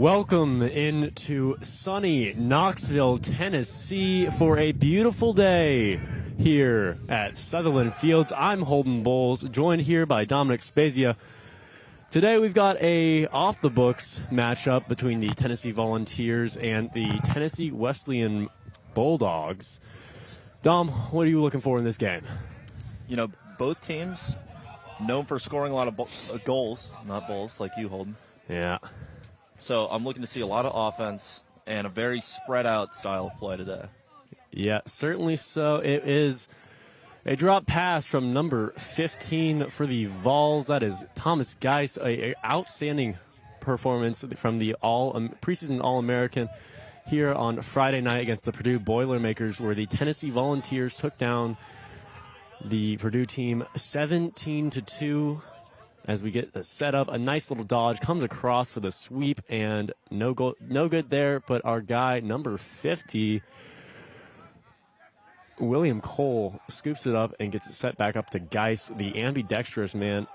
Welcome into sunny Knoxville, Tennessee for a beautiful day here at Sutherland Fields. I'm Holden Boles, joined here by Dominic Spezia. Today we've got a off-the-books matchup between the Tennessee Volunteers and the Tennessee Wesleyan Bulldogs. Dom, what are you looking for in this game? You know, both teams known for scoring a lot of goals, not bowls like you, Holden. Yeah. So I'm looking to see a lot of offense and a very spread-out style of play today. Yeah, certainly so. It is a drop pass from number 15 for the Vols. That is Thomas Geis, an outstanding performance from the preseason All-American here on Friday night against the Purdue Boilermakers, where the Tennessee Volunteers took down the Purdue team 17-2. As we get the setup, a nice little dodge comes across for the sweep, and no good there. But our guy, number 50, William Cole, scoops it up and gets it set back up to Geis, the ambidextrous man,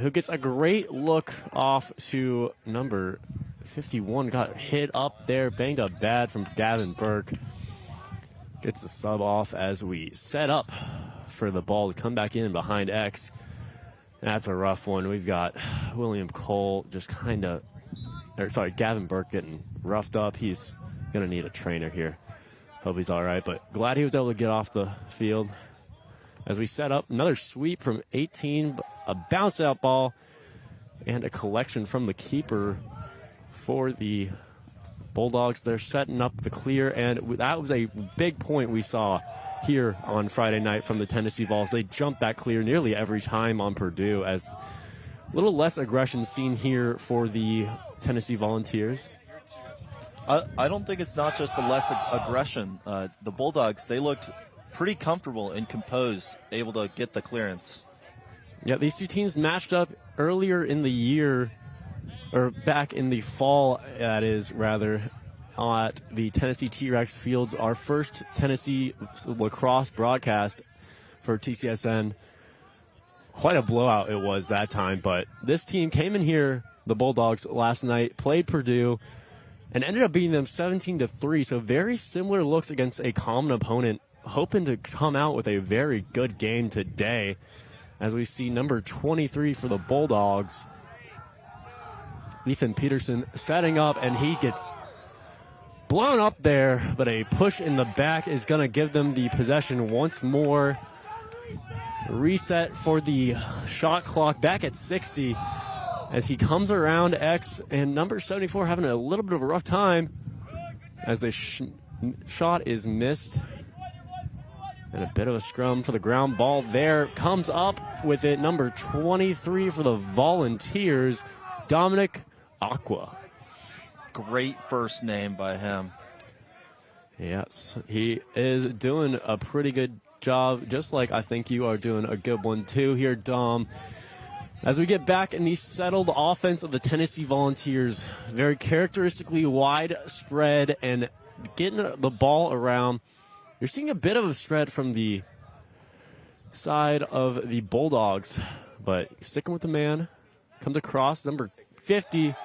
who gets a great look off to number 51. Got hit up there, banged up bad from Gavin Burke. Gets the sub off as we set up for the ball to come back in behind X. That's a rough one. We've got William Cole just Gavin Burke getting roughed up. He's going to need a trainer here. Hope he's all right, but glad he was able to get off the field. As we set up, another sweep from 18, a bounce-out ball, and a collection from the keeper for the Bulldogs. They're setting up the clear, and that was a big point we saw here on Friday night from the Tennessee Vols. They jumped that clear nearly every time on Purdue, as a little less aggression seen here for the Tennessee Volunteers. I don't think it's not just the less aggression. The Bulldogs, they looked pretty comfortable and composed, able to get the clearance. Yeah, these two teams matched up earlier in the year, or back in the fall, that is, rather, at the Tennessee T-Rex Fields, our first Tennessee lacrosse broadcast for TCSN. Quite a blowout it was that time, but this team came in here, the Bulldogs, last night, played Purdue, and ended up beating them 17-3, so very similar looks against a common opponent, hoping to come out with a very good game today, as we see number 23 for the Bulldogs, Ethan Peterson, setting up, and he gets blown up there, but a push in the back is going to give them the possession once more. Reset for the shot clock back at 60 as he comes around X, and number 74 having a little bit of a rough time as the shot is missed. And a bit of a scrum for the ground ball there. Comes up with it, number 23 for the Volunteers, Dominic Aqua. Great first name by him. Yes, he is doing a pretty good job, just like I think you are doing a good one too here, Dom. As we get back in the settled offense of the Tennessee Volunteers, very characteristically widespread and getting the ball around. You're seeing a bit of a spread from the side of the Bulldogs, but sticking with the man. Comes across, number 50.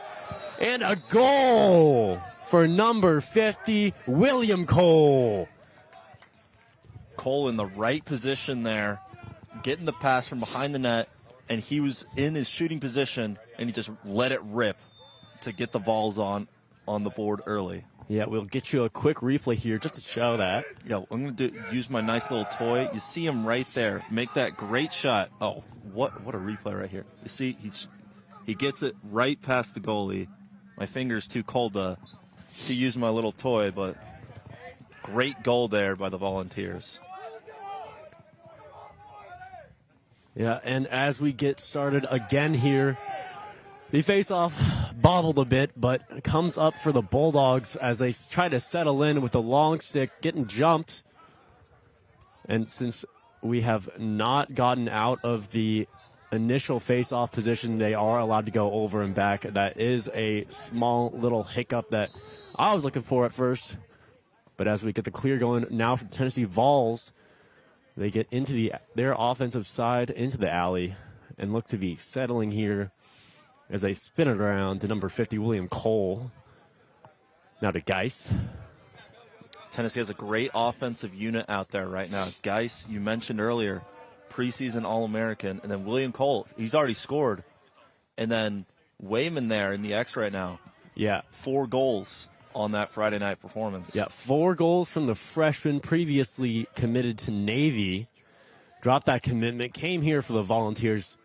And a goal for number 50, William Cole. Cole in the right position there, getting the pass from behind the net, and he was in his shooting position, and he just let it rip to get the Vols on the board early. Yeah, we'll get you a quick replay here just to show that. Yeah, I'm going to use my nice little toy. You see him right there. Make that great shot. Oh, what a replay right here. You see, he gets it right past the goalie. My finger's too cold to use my little toy, but great goal there by the Volunteers. Yeah, and as we get started again here, the face-off bobbled a bit, but comes up for the Bulldogs as they try to settle in with the long stick, getting jumped. And since we have not gotten out of the initial face-off position, they are allowed to go over and back. That is a small little hiccup that I was looking for at first. But as we get the clear going now for the Tennessee Vols, they get into their offensive side, into the alley, and look to be settling here as they spin it around to number 50, William Cole. Now to Geis. Tennessee has a great offensive unit out there right now. Geis, you mentioned earlier, preseason All-American. And then William Cole, he's already scored. And then Wayman there in the X right now. Yeah. 4 goals on that Friday night performance. Yeah, 4 goals from the freshman previously committed to Navy. Dropped that commitment, came here for the Volunteers.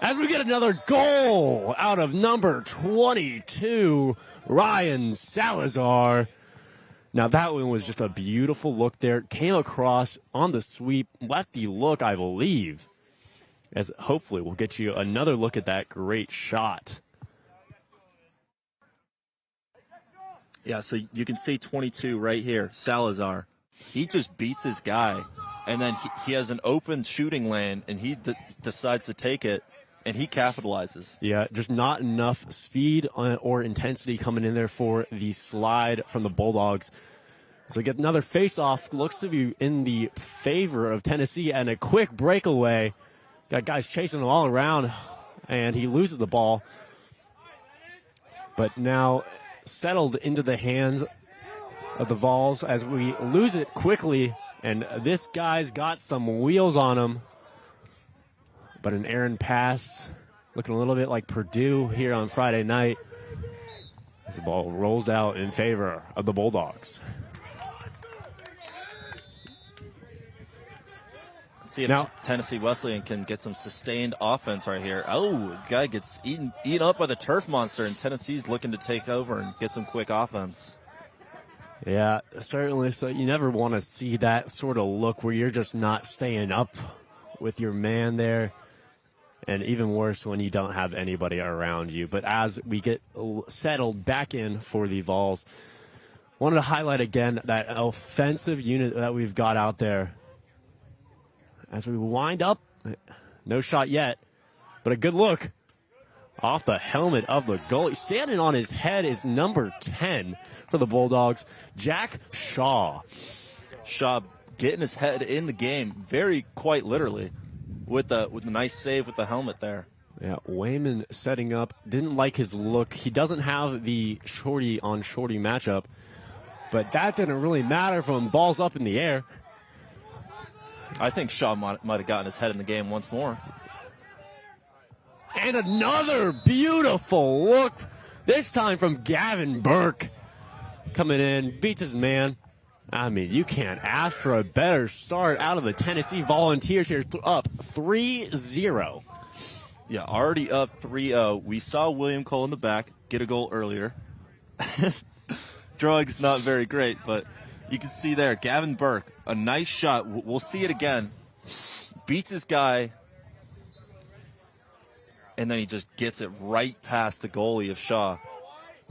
As we get another goal out of number 22, Ryan Salazar. Now that one was just a beautiful look there. Came across on the sweep, lefty look, I believe. As hopefully we'll get you another look at that great shot. Yeah, so you can see 22 right here, Salazar. He just beats his guy, and then he has an open shooting lane, and he decides to take it, and he capitalizes. Yeah, just not enough speed or intensity coming in there for the slide from the Bulldogs. So we get another face-off. Looks to be in the favor of Tennessee, and a quick breakaway. Got guys chasing him all around, and he loses the ball. But now settled into the hands of the Vols as we lose it quickly, and this guy's got some wheels on him. But an errant pass, looking a little bit like Purdue here on Friday night, as the ball rolls out in favor of the Bulldogs. Let's see if now Tennessee Wesleyan can get some sustained offense right here. Oh, guy gets eaten up by the turf monster, and Tennessee's looking to take over and get some quick offense. Yeah, certainly. So you never want to see that sort of look where you're just not staying up with your man there. And even worse when you don't have anybody around you. But as we get settled back in for the Vols, wanted to highlight again that offensive unit that we've got out there. As we wind up, no shot yet, but a good look off the helmet of the goalie. Standing on his head is number 10 for the Bulldogs, Jack Shaw. Shaw getting his head in the game, quite literally. With the nice save with the helmet there. Yeah, Wayman setting up. Didn't like his look. He doesn't have the shorty-on-shorty matchup, but that didn't really matter from balls up in the air. I think Shaw might have gotten his head in the game once more. And another beautiful look, this time from Gavin Burke. Coming in, beats his man. I mean, you can't ask for a better start out of the Tennessee Volunteers here, up 3-0. Yeah, already up 3-0. We saw William Cole in the back get a goal earlier. Drawing's not very great, but you can see there, Gavin Burke, a nice shot. We'll see it again. Beats his guy, and then he just gets it right past the goalie of Shaw.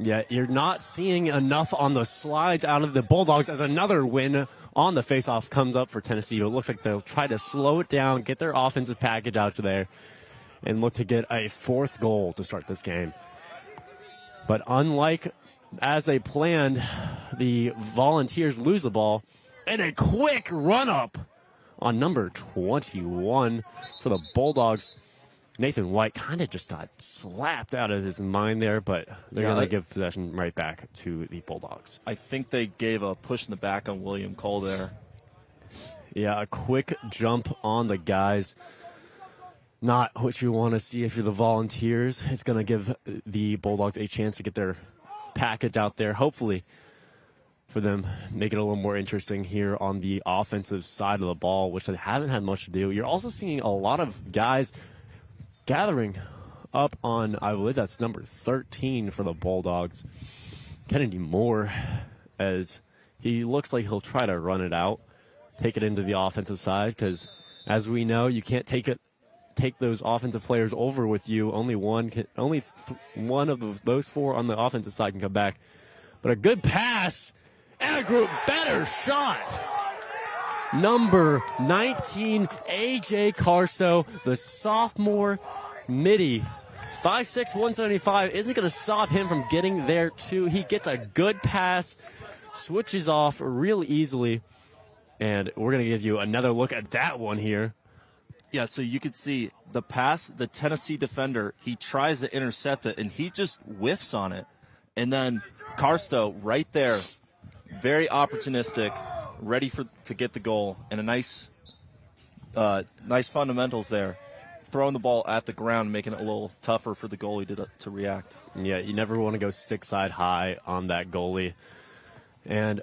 Yeah, you're not seeing enough on the slides out of the Bulldogs as another win on the faceoff comes up for Tennessee. It looks like they'll try to slow it down, get their offensive package out there, and look to get a 4th goal to start this game. But unlike as they planned, the Volunteers lose the ball, and a quick run-up on number 21 for the Bulldogs. Nathan White kind of just got slapped out of his mind there, but they're going to give possession right back to the Bulldogs. I think they gave a push in the back on William Cole there. Yeah, a quick jump on the guys. Not what you want to see if you're the Volunteers. It's going to give the Bulldogs a chance to get their package out there, hopefully, for them, make it a little more interesting here on the offensive side of the ball, which they haven't had much to do. You're also seeing a lot of guys gathering up on, I believe that's number 13 for the Bulldogs, Kennedy Moore, as he looks like he'll try to run it out, take it into the offensive side, because as we know, you can't take those offensive players over with you. Only one of those 4 on the offensive side can come back. But a good pass and a better shot. Number 19, A.J. Carsto, the sophomore midi. 5'6", 175 isn't going to stop him from getting there, too. He gets a good pass, switches off real easily, and we're going to give you another look at that one here. Yeah, so you could see the pass, the Tennessee defender, he tries to intercept it, and he just whiffs on it. And then Karsto right there, very opportunistic, ready to get the goal, and a nice fundamentals there. Throwing the ball at the ground, making it a little tougher for the goalie to react. Yeah, you never want to go stick side high on that goalie. And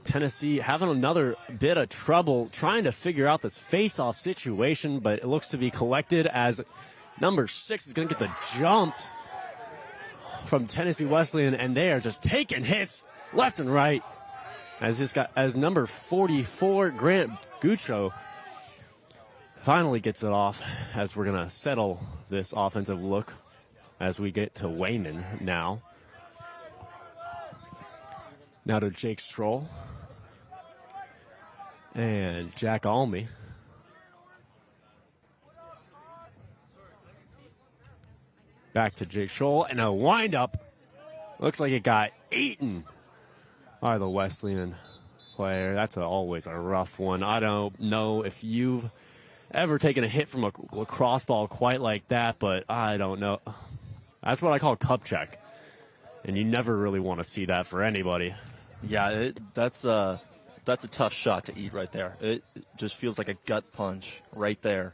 Tennessee having another bit of trouble trying to figure out this face-off situation, but it looks to be collected as number 6 is going to get the jump from Tennessee Wesleyan, and they are just taking hits left and right as number 44, Grant Gucho, finally gets it off, as we're going to settle this offensive look as we get to Wayman now. Now to Jake Stroll and Jack Almy. Back to Jake Stroll, and a windup. Looks like it got eaten by the Wesleyan player. That's always a rough one. I don't know if you've ever taken a hit from a lacrosse ball quite like that, but I don't know. That's what I call cup check, and you never really want to see that for anybody. Yeah, that's a tough shot to eat right there. It just feels like a gut punch right there.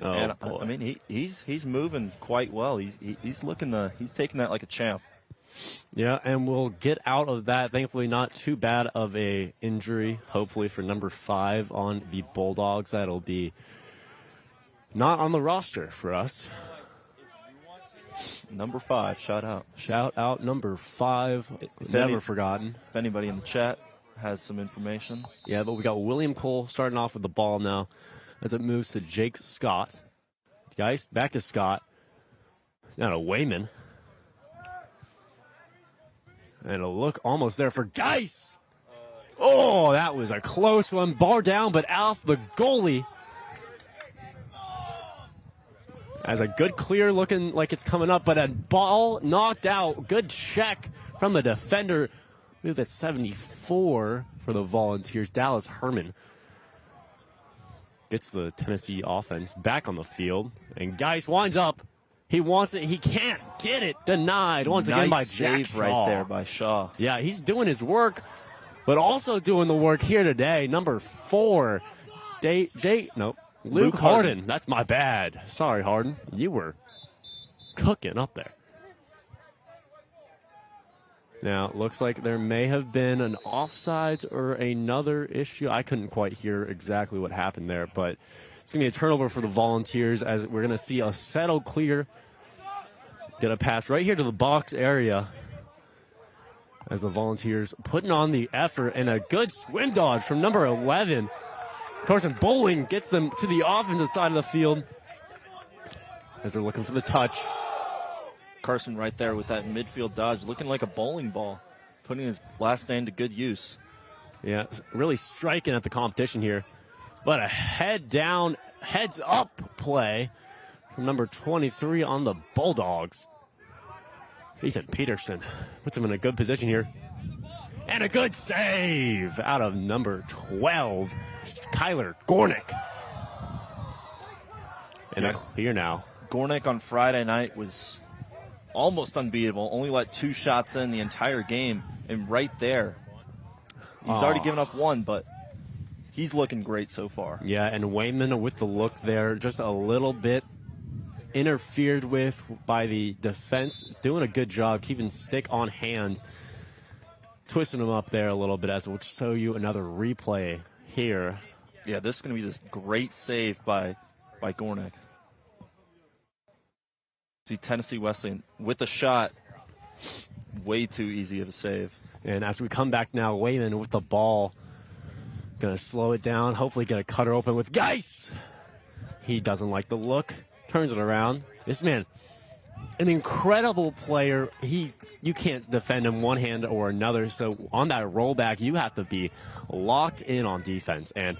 Oh, and boy. I mean, he's moving quite well. He's taking that like a champ. Yeah, and we'll get out of that. Thankfully, not too bad of a injury. Hopefully for number 5 on the Bulldogs, that'll be not on the roster for us. Number 5, shout out. Shout out number 5. Never forgotten. If anybody in the chat has some information. Yeah, but we got William Cole starting off with the ball now as it moves to Jake Scott. Guys, back to Scott. Now to Wayman. And a look almost there for Geis. Oh, that was a close one. Bar down, but off the goalie. As a good clear looking like it's coming up, but a ball knocked out. Good check from the defender. I believe that's 74 for the Volunteers. Dallas Herrmann gets the Tennessee offense back on the field. And Geis winds up. He wants it. He can't get it. Denied once again by Jack save Shaw. Right there by Shaw. Yeah, he's doing his work, but also doing the work here today. Number 4, Luke Harden. That's my bad. Sorry, Harden. You were cooking up there. Now, it looks like there may have been an offsides or another issue. I couldn't quite hear exactly what happened there, but it's going to be a turnover for the Volunteers as we're going to see a settle clear. Get a pass right here to the box area as the Volunteers putting on the effort, and a good swim dodge from number 11. Carson Bowling gets them to the offensive side of the field as they're looking for the touch. Carson right there with that midfield dodge, looking like a bowling ball, putting his last name to good use. Yeah, really striking at the competition here. But a heads up play from number 23 on the Bulldogs. Ethan Peterson puts him in a good position here. And a good save out of number 12, Kyler Gornick. And a clear now. Gornick on Friday night was almost unbeatable. Only let 2 shots in the entire game. And right there, he's already given up 1, but he's looking great so far. Yeah, and Wayman with the look there, just a little bit interfered with by the defense. Doing a good job keeping stick on hands. Twisting him up there a little bit, as we'll show you another replay here. Yeah, this is going to be this great save by Gornick. See Tennessee Wesleyan with the shot. Way too easy of a save. And as we come back now, Wayman with the ball. Going to slow it down. Hopefully get a cutter open with Geis. He doesn't like the look. Turns it around. This man, an incredible player. You can't defend him one hand or another. So on that rollback, you have to be locked in on defense. And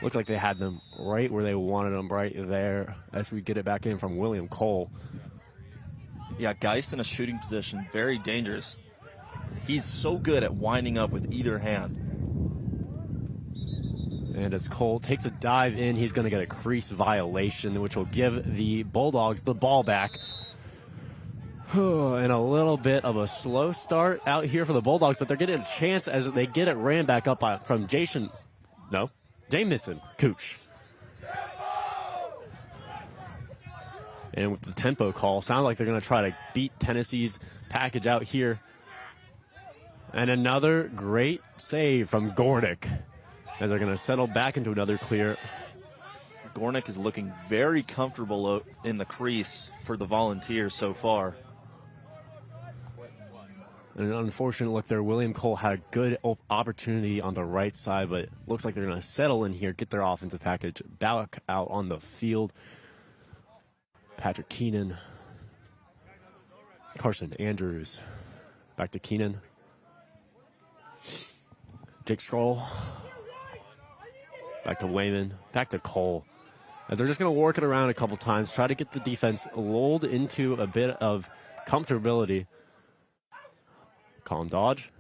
looks like they had them right where they wanted them, right there, as we get it back in from William Cole. Yeah, Geis in a shooting position, very dangerous. He's so good at winding up with either hand. And as Cole takes a dive in, he's going to get a crease violation, which will give the Bulldogs the ball back. And a little bit of a slow start out here for the Bulldogs, but they're getting a chance as they get it ran back up from Jamison Cooch. And with the tempo call, sounds like they're going to try to beat Tennessee's package out here. And another great save from Gornick as they're going to settle back into another clear. Gornick is looking very comfortable in the crease for the Volunteers so far. And an unfortunate look there. William Cole had a good opportunity on the right side, but it looks like they're going to settle in here, get their offensive package back out on the field. Patrick Keenan. Carson Andrews. Back to Keenan. Jake Stroll. Back to Wayman. Back to Cole. And they're just going to work it around a couple times, try to get the defense lulled into a bit of comfortability. Colin Dodge.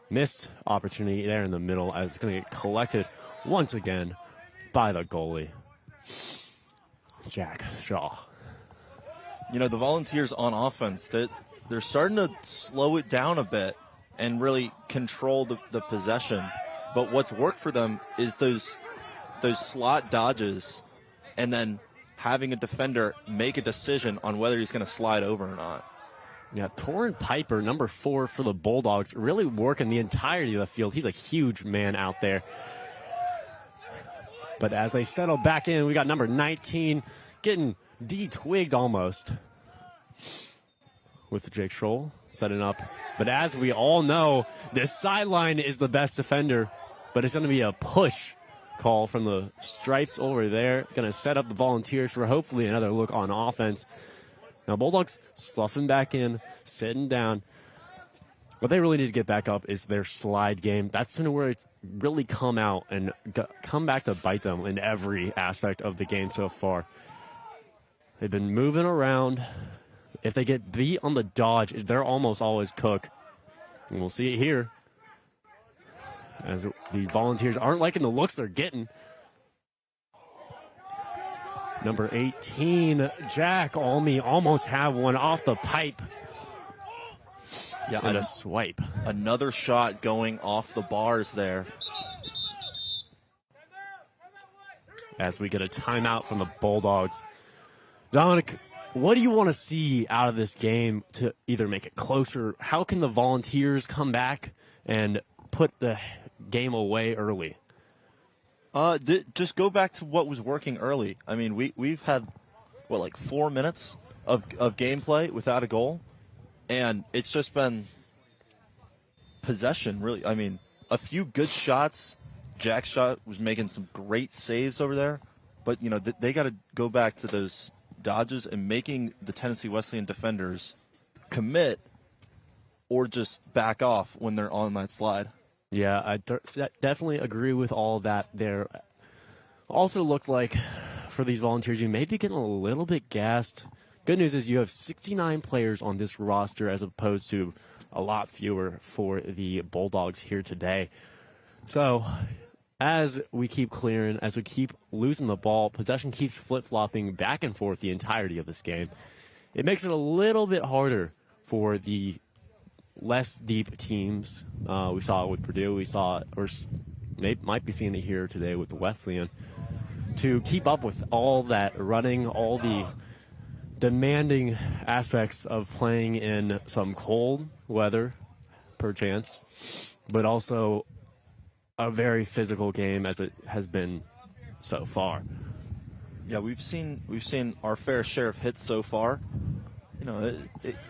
Missed opportunity there in the middle as it's going to get collected once again by the goalie, Jack Shaw. You know, the Volunteers on offense, they're starting to slow it down a bit and really control the possession. But what's worked for them is those slot dodges and then having a defender make a decision on whether he's going to slide over or not. Yeah, Torrin Piper, number 4 for the Bulldogs, really working the entirety of the field. He's a huge man out there. But as they settle back in, we got number 19 getting de-twigged almost with Jake Schroll setting up. But as we all know, this sideline is the best defender, but it's going to be a push call from the Stripes over there. Going to set up the Volunteers for hopefully another look on offense. Now, Bulldogs sloughing back in, sitting down. What they really need to get back up is their slide game. That's been where it's really come out and come back to bite them in every aspect of the game so far. They've been moving around. If they get beat on the dodge, they're almost always cook. And we'll see it here as the Volunteers aren't liking the looks they're getting. Number 18, Jack Almy, almost have one off the pipe. Yeah, and a swipe. Another shot going off the bars there. As we get a timeout from the Bulldogs. Dominic, what do you want to see out of this game to either make it closer? How can the Volunteers come back and put the game away early? Just go back to what was working early. I mean, we've had, 4 minutes of gameplay without a goal, and it's just been possession, really. I mean, a few good shots. Jack's shot was making some great saves over there, but, they got to go back to those dodges and making the Tennessee Wesleyan defenders commit or just back off when they're on that slide. Yeah, I definitely agree with all of that there. Also looked like for these Volunteers, you may be getting a little bit gassed. Good news is you have 69 players on this roster as opposed to a lot fewer for the Bulldogs here today. So as we keep clearing, as we keep losing the ball, possession keeps flip-flopping back and forth the entirety of this game. It makes it a little bit harder for the less deep teams. We saw it with Purdue. We saw it, or might be seeing it here today with the Wesleyan, to keep up with all that running, all the demanding aspects of playing in some cold weather, perchance, but also a very physical game as it has been so far. Yeah, we've seen our fair share of hits so far.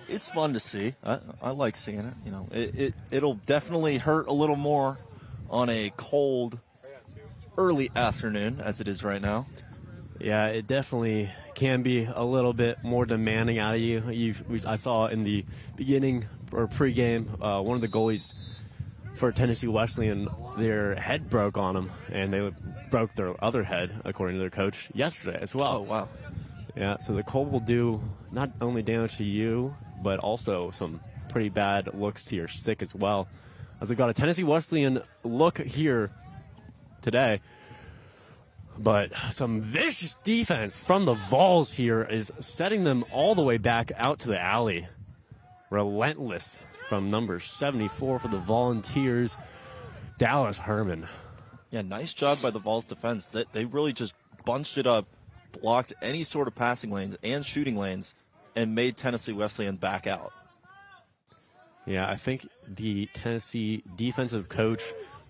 It's fun to see. I like seeing it. It'll definitely hurt a little more on a cold, early afternoon as it is right now. Yeah, it definitely can be a little bit more demanding out of you. I saw in the beginning or pregame, one of the goalies for Tennessee Wesleyan, their head broke on them, and they broke their other head, according to their coach, yesterday as well. Oh, wow. Yeah, so the cold will do not only damage to you, but also some pretty bad looks to your stick as well. As we got a Tennessee Wesleyan look here today. But some vicious defense from the Vols here is setting them all the way back out to the alley. Relentless from number 74 for the Volunteers, Dallas Herrmann. Yeah, nice job by the Vols defense. They really just bunched it up, blocked any sort of passing lanes and shooting lanes, and made Tennessee Wesleyan back out. Yeah, I think the Tennessee defensive coach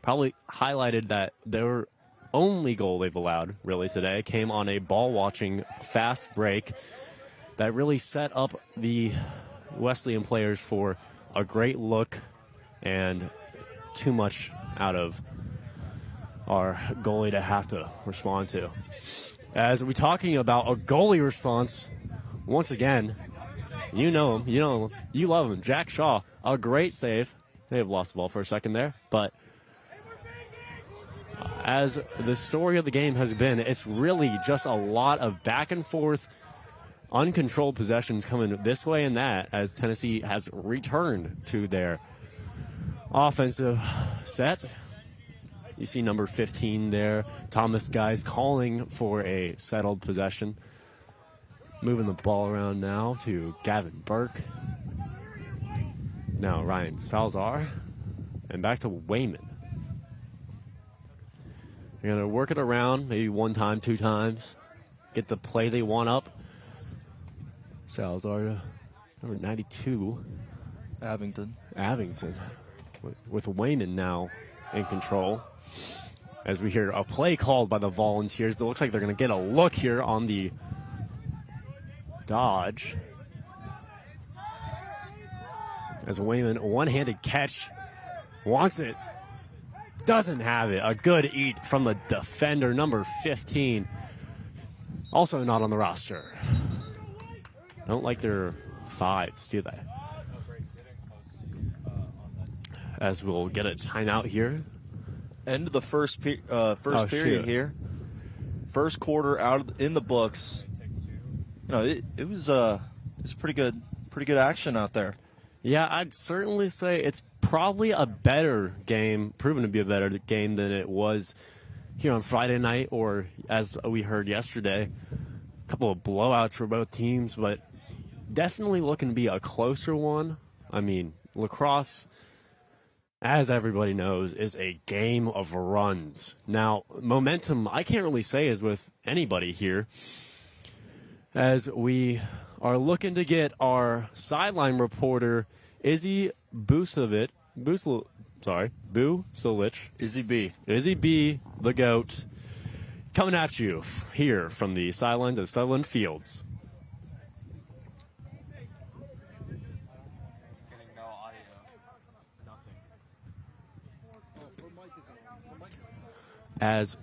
probably highlighted that their only goal they've allowed really today came on a ball-watching fast break that really set up the Wesleyan players for a great look and too much out of our goalie to have to respond to. As we're talking about a goalie response, once again, you know him, you love him. Jack Shaw, a great save. They have lost the ball for a second there, but as the story of the game has been, it's really just a lot of back and forth, uncontrolled possessions coming this way and that as Tennessee has returned to their offensive set. You see number 15 there, Thomas Guys calling for a settled possession. Moving the ball around now to Gavin Burke. Now Ryan Salzar. And back to Wayman. They're going to work it around, maybe one time, two times. Get the play they want up. Salzar to number 92. Abington. With Wayman now in control. As we hear a play called by the Volunteers. It looks like they're going to get a look here on the dodge. As Wayman, one-handed catch, wants it. Doesn't have it. A good eat from the defender, number 15. Also not on the roster. Don't like their fives, do they? As we'll get a timeout here. End of the first period here. First quarter in the books. You know, it was pretty good action out there. Yeah, I'd certainly say it's probably a better game, proven to be a better game than it was here on Friday night, or as we heard yesterday, a couple of blowouts for both teams, but definitely looking to be a closer one. I mean, lacrosse, as everybody knows, is a game of runs. Now, momentum, I can't really say is with anybody here, as we are looking to get our sideline reporter, Izzy Buzolich. Izzy B, the GOAT, coming at you here from the sidelines of Sutherland Fields. As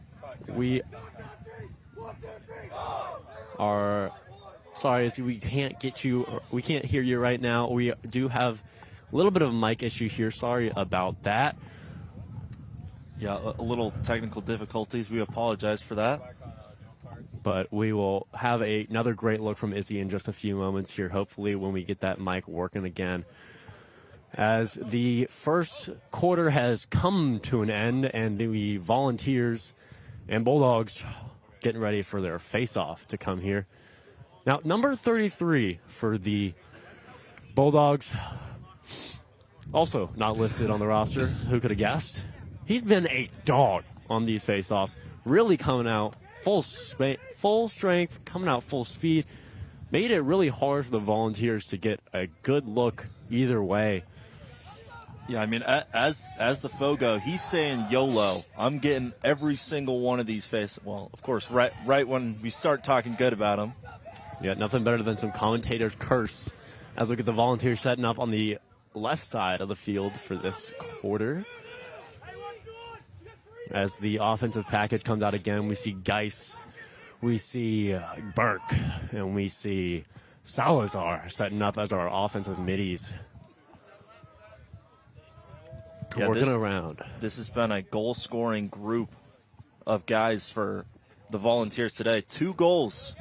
we are sorry, Izzy, we can't hear you right now. We do have a little bit of a mic issue here. Sorry about that. Yeah, a little technical difficulties. We apologize for that. But we will have another great look from Izzy in just a few moments here, hopefully, when we get that mic working again. As the first quarter has come to an end, and the Volunteers and Bulldogs getting ready for their face-off to come here. Now, number 33 for the Bulldogs, also not listed on the roster. Who could have guessed? He's been a dog on these face-offs, really coming out full strength, coming out full speed. Made it really hard for the Volunteers to get a good look either way. Yeah, I mean, as the Fogo, he's saying YOLO. I'm getting every single one of these faces. Well, of course, right when we start talking good about him. Yeah, nothing better than some commentators' curse. As we look at the Volunteers setting up on the left side of the field for this quarter. As the offensive package comes out again, we see Geis, we see Burke, and we see Salazar setting up as our offensive middies. Yeah, working around. This has been a goal-scoring group of guys for the Volunteers today. 2 goals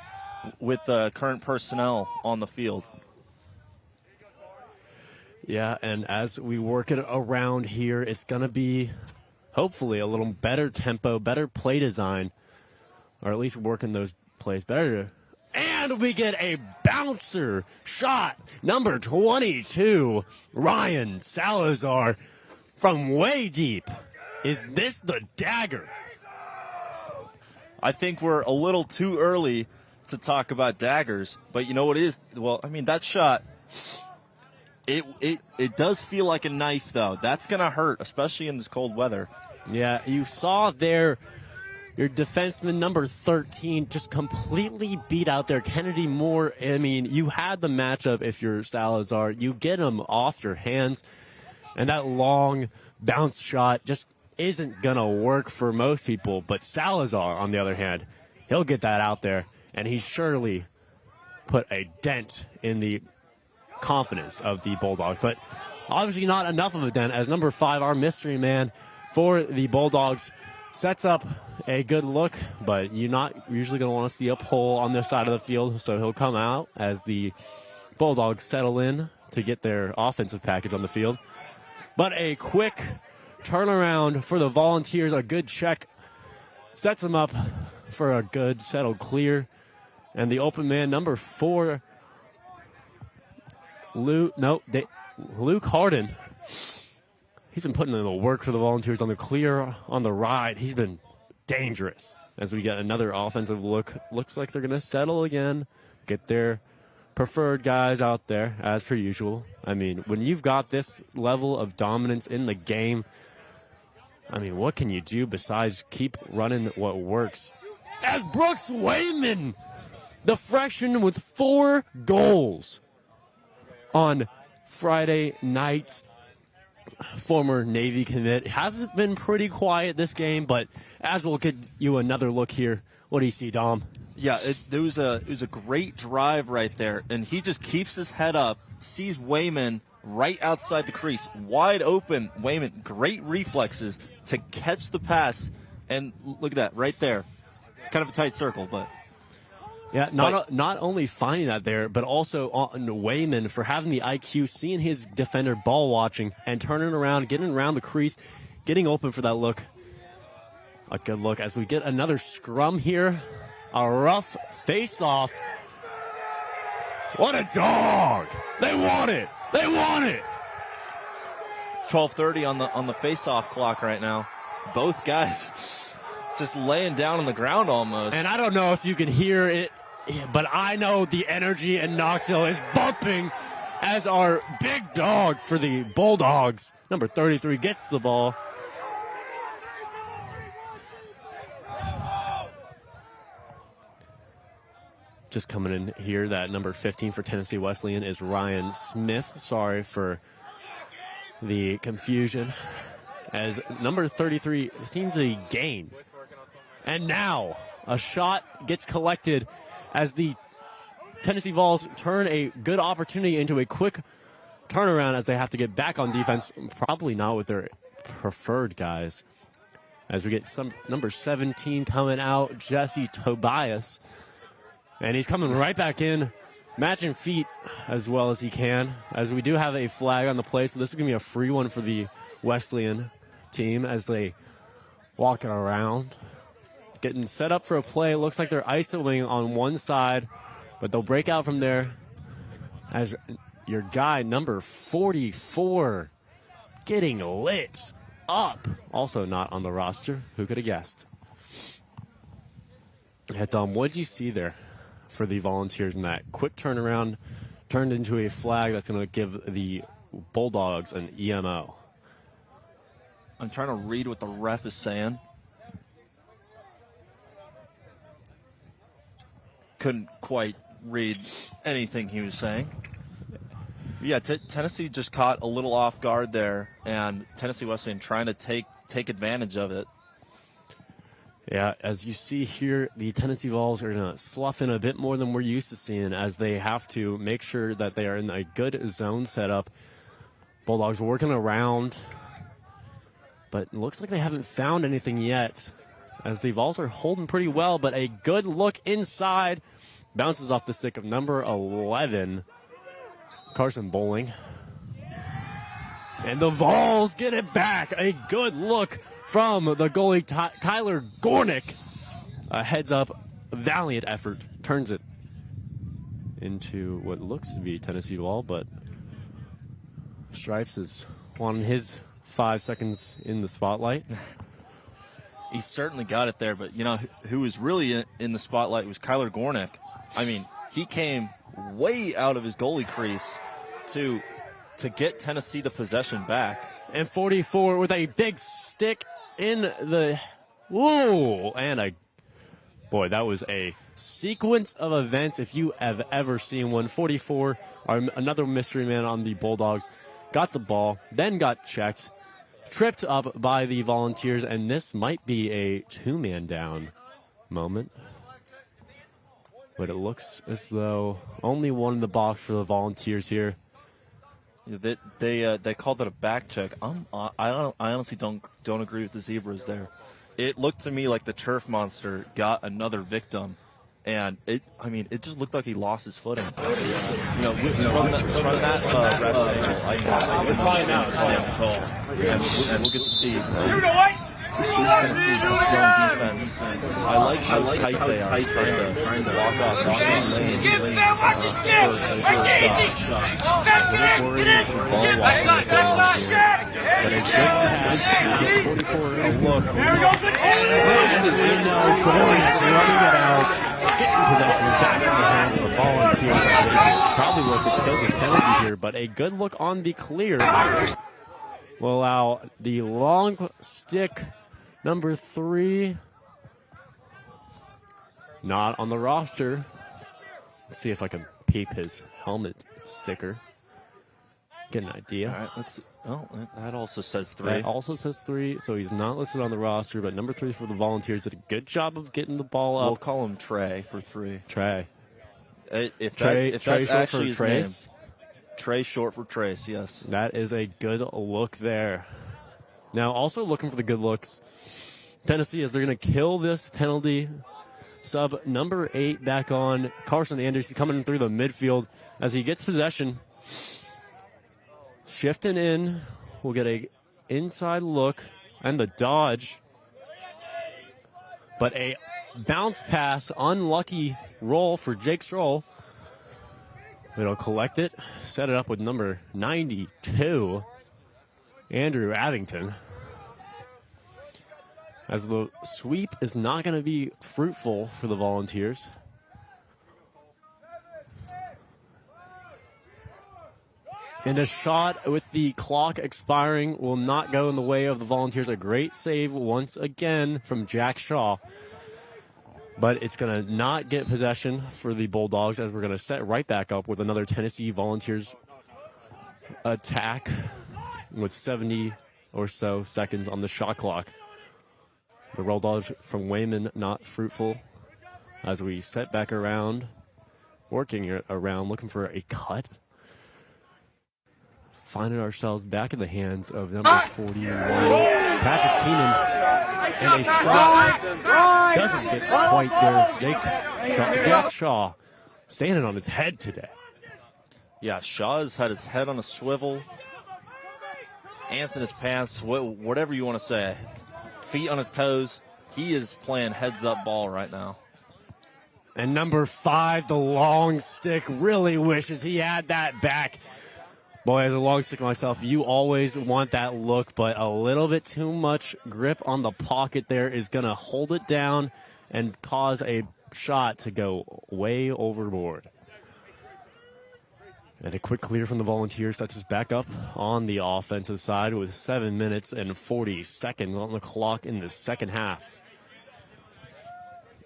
with the current personnel on the field. Yeah, and as we work it around here, it's going to be hopefully a little better tempo, better play design, or at least working those plays better. And we get a bouncer shot, number 22, Ryan Salazar from way deep. Is this the dagger? I think we're a little too early to talk about daggers, but you know what it is? Well, I mean, that shot, it does feel like a knife, though. That's going to hurt, especially in this cold weather. Yeah, you saw there your defenseman number 13 just completely beat out there. Kennedy Moore, I mean, you had the matchup if you're Salazar. You get him off your hands, and that long bounce shot just isn't going to work for most people. But Salazar, on the other hand, he'll get that out there, and he surely put a dent in the confidence of the Bulldogs. But obviously not enough of a dent, as number 5, our mystery man for the Bulldogs, sets up a good look, but you're not usually going to want to see a pole on this side of the field, so he'll come out as the Bulldogs settle in to get their offensive package on the field. But a quick turnaround for the Volunteers, a good check, sets them up for a good settled clear. And the open man, number 4, Luke Harden. He's been putting in the work for the Volunteers on the clear, on the ride. He's been dangerous as we get another offensive look. Looks like they're going to settle again, get their preferred guys out there, as per usual. I mean, when you've got this level of dominance in the game, I mean, what can you do besides keep running what works? As Brooks Wayman, the freshman with 4 goals on Friday night, former Navy commit, has been pretty quiet this game, but as we'll get you another look here, what do you see, Dom? Yeah, it was a great drive right there, and he just keeps his head up, sees Wayman right outside the crease, wide open. Wayman, great reflexes to catch the pass, and look at that right there. It's kind of a tight circle, but yeah, not only finding that there, but also on Wayman for having the IQ, seeing his defender ball watching and turning around, getting around the crease, getting open for that look. A good look as we get another scrum here. A rough face-off. What a dog! They want it! They want it! 12:30 on the face-off clock right now. Both guys just laying down on the ground almost. And I don't know if you can hear it, but I know the energy in Knoxville is bumping as our big dog for the Bulldogs, number 33, gets the ball. Just coming in here, that number 15 for Tennessee Wesleyan is Ryan Smith. Sorry for the confusion, as number 33 seems to be gained. And now a shot gets collected as the Tennessee Vols turn a good opportunity into a quick turnaround as they have to get back on defense, probably not with their preferred guys. As we get some number 17 coming out, Jesse Tobias. And he's coming right back in, matching feet as well as he can, as we do have a flag on the play. So this is going to be a free one for the Wesleyan team as they walk it around. Getting set up for a play. Looks like they're isoing on one side, but they'll break out from there as your guy, number 44, getting lit up. Also not on the roster. Who could have guessed? Yeah, Dom, what did you see there for the Volunteers in that quick turnaround turned into a flag that's going to give the Bulldogs an EMO? I'm trying to read what the ref is saying. Couldn't quite read anything he was saying. Yeah, Tennessee just caught a little off guard there, and Tennessee Wesleyan trying to take advantage of it. Yeah, as you see here, the Tennessee Vols are going to slough in a bit more than we're used to seeing as they have to make sure that they are in a good zone setup. Bulldogs working around, but it looks like they haven't found anything yet as the Vols are holding pretty well, but a good look inside. Bounces off the stick of number 11, Carson Bowling. And the Vols get it back. A good look from the goalie, Kyler Gornick. A heads-up, valiant effort. Turns it into what looks to be Tennessee ball, but Stripes is wanting his 5 seconds in the spotlight. He certainly got it there, but, you know, who was really in the spotlight was Kyler Gornick. I mean, he came way out of his goalie crease to get Tennessee the possession back. And 44 with a big stick in the... Whoa! And boy, that was a sequence of events if you have ever seen one. 44, another mystery man on the Bulldogs, got the ball, then got checked, tripped up by the Volunteers, and this might be a two-man down moment. But it looks as though only one in the box for the Volunteers here. They called it a back check. I honestly don't agree with the Zebras there. It looked to me like the turf monster got another victim, and it just looked like he lost his footing. From that rest angle, I can say it's fine now. And we'll get to see. Tennessee's zone defense. I like how tight they are trying to walk off. But it's good pass. 44 a look. Running it out. Getting possession back in the hands of the Volunteers. Probably look to kill this penalty here, but a good look on the clear will allow the long stick. Number 3, not on the roster. Let's see if I can peep his helmet sticker. Get an idea. All right, that also says 3. That also says 3, so he's not listed on the roster, but number 3 for the Volunteers did a good job of getting the ball up. We'll call him Trey for 3. Trey. If Trey that's short actually for his name. Trey short for Trace, yes. That is a good look there. Now, also looking for the good looks, Tennessee, as they're going to kill this penalty. Sub number 8 back on Carson Anders. He's coming through the midfield as he gets possession. Shifting in. We'll get a inside look and the dodge. But a bounce pass, unlucky roll for Jake Stroll. It'll collect it, set it up with number 92, Andrew Abington. As the sweep is not going to be fruitful for the Volunteers. And a shot with the clock expiring will not go in the way of the Volunteers. A great save once again from Jack Shaw. But it's going to not get possession for the Bulldogs as we're going to set right back up with another Tennessee Volunteers attack with 70 or so seconds on the shot clock. The roll dodge from Wayman not fruitful as we set back around, working around, looking for a cut. Finding ourselves back in the hands of number 41, Patrick Keenan, and a shot doesn't get quite there. Jack Shaw standing on his head today. Yeah, Shaw's had his head on a swivel, ants in his pants, whatever you want to say. Feet on his toes. He is playing heads-up ball right now. And number 5, the long stick, really wishes he had that back. Boy, as a long stick myself, you always want that look, but a little bit too much grip on the pocket there is going to hold it down and cause a shot to go way overboard. And a quick clear from the Volunteers sets us back up on the offensive side with 7 minutes and 40 seconds on the clock in the second half.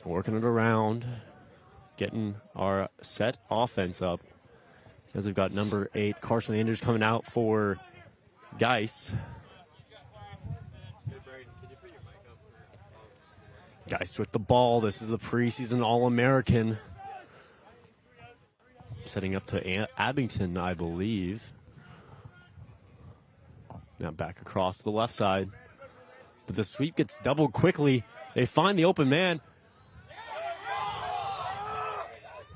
Working it around, getting our set offense up. As we've got number 8, Carson Anders, coming out for Geis. Geis with the ball. This is the preseason All-American. Setting up to Abington, I believe. Now back across the left side. But the sweep gets doubled quickly. They find the open man.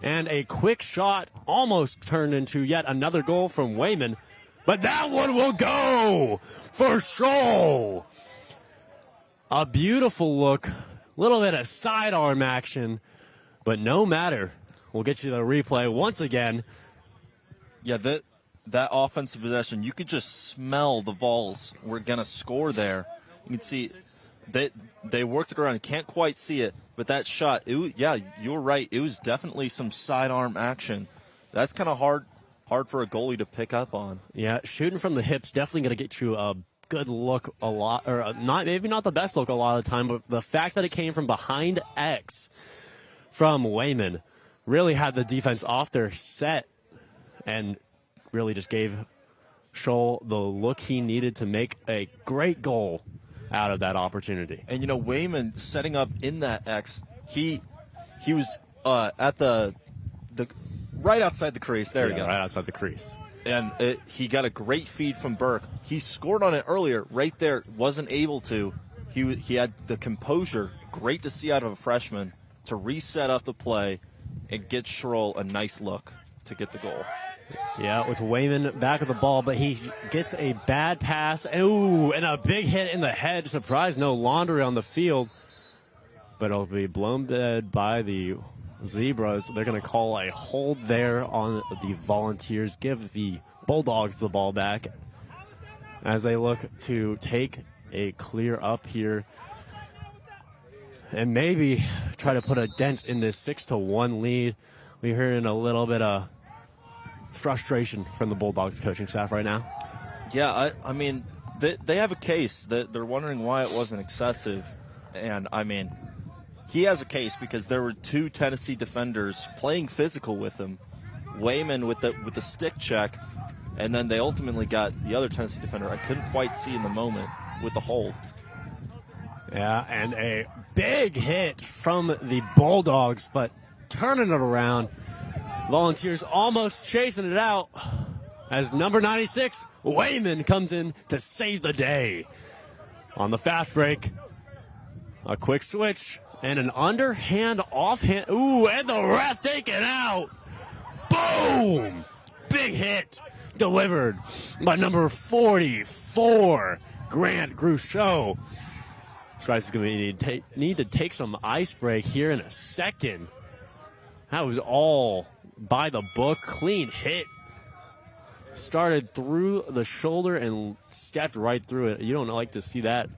And a quick shot almost turned into yet another goal from Wayman. But that one will go for Scholl. A beautiful look, a little bit of sidearm action, but no matter. We'll get you the replay once again. Yeah, that offensive possession, you could just smell the Vols were going to score there. You can see they worked it around. You can't quite see it, but that shot, yeah, you were right. It was definitely some sidearm action. That's kind of hard for a goalie to pick up on. Yeah, shooting from the hips definitely going to get you a good look a lot, or maybe not the best look a lot of the time, but the fact that it came from behind X from Wayman really had the defense off their set and really just gave Scholl the look he needed to make a great goal out of that opportunity. And, Wayman setting up in that X, he was at the right outside the crease. There you go. Right outside the crease. And he got a great feed from Burke. He scored on it earlier. Right there, wasn't able to. He had the composure, great to see out of a freshman, to reset up the play and get Schroll a nice look to get the goal. Yeah, with Wayman back of the ball, but he gets a bad pass. Ooh, and a big hit in the head. Surprise, no laundry on the field. But it'll be blown dead by the Zebras. They're going to call a hold there on the Volunteers. Give the Bulldogs the ball back as they look to take a clear up here and maybe try to put a dent in this 6-1 lead. We're hearing a little bit of frustration from the Bulldogs coaching staff right now. Yeah, I mean, they have a case. They're wondering why it wasn't excessive. And, I mean, he has a case because there were two Tennessee defenders playing physical with him. Wayman with the stick check, and then they ultimately got the other Tennessee defender I couldn't quite see in the moment with the hold. Yeah, and a big hit from the Bulldogs, but turning it around. Volunteers almost chasing it out as number 96, Wayman, comes in to save the day. On the fast break, a quick switch and an underhand, offhand. Ooh, and the ref taken out. Boom! Big hit delivered by number 44, Grant Gruchot. Stripes is going to need to take some ice break here in a second. That was all by the book. Clean hit. Started through the shoulder and stepped right through it. You don't like to see that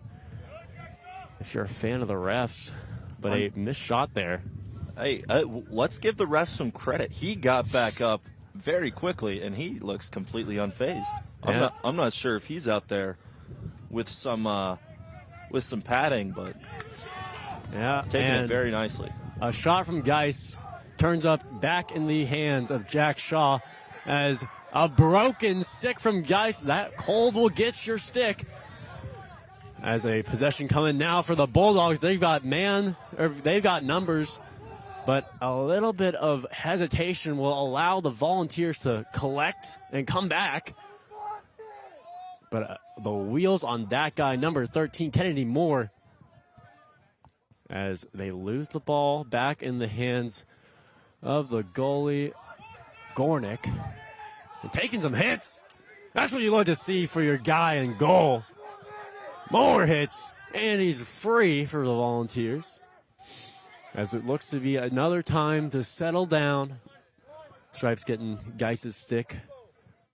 if you're a fan of the refs. But a missed shot there. Hey, let's give the refs some credit. He got back up very quickly, and he looks completely unfazed. Yeah. I'm not sure if he's out there with some padding, but yeah, taking it very nicely. A shot from Geis turns up back in the hands of Jack Shaw as a broken stick from Geis. That cold will get your stick. As a possession coming now for the Bulldogs. They've got numbers, but a little bit of hesitation will allow the Volunteers to collect and come back. But the wheels on that guy, number 13, Kennedy Moore, as they lose the ball back in the hands of the goalie, Gornick. And taking some hits. That's what you love to see for your guy in goal. More hits, and he's free for the Volunteers. As it looks to be another time to settle down. Stripes getting Geis's stick,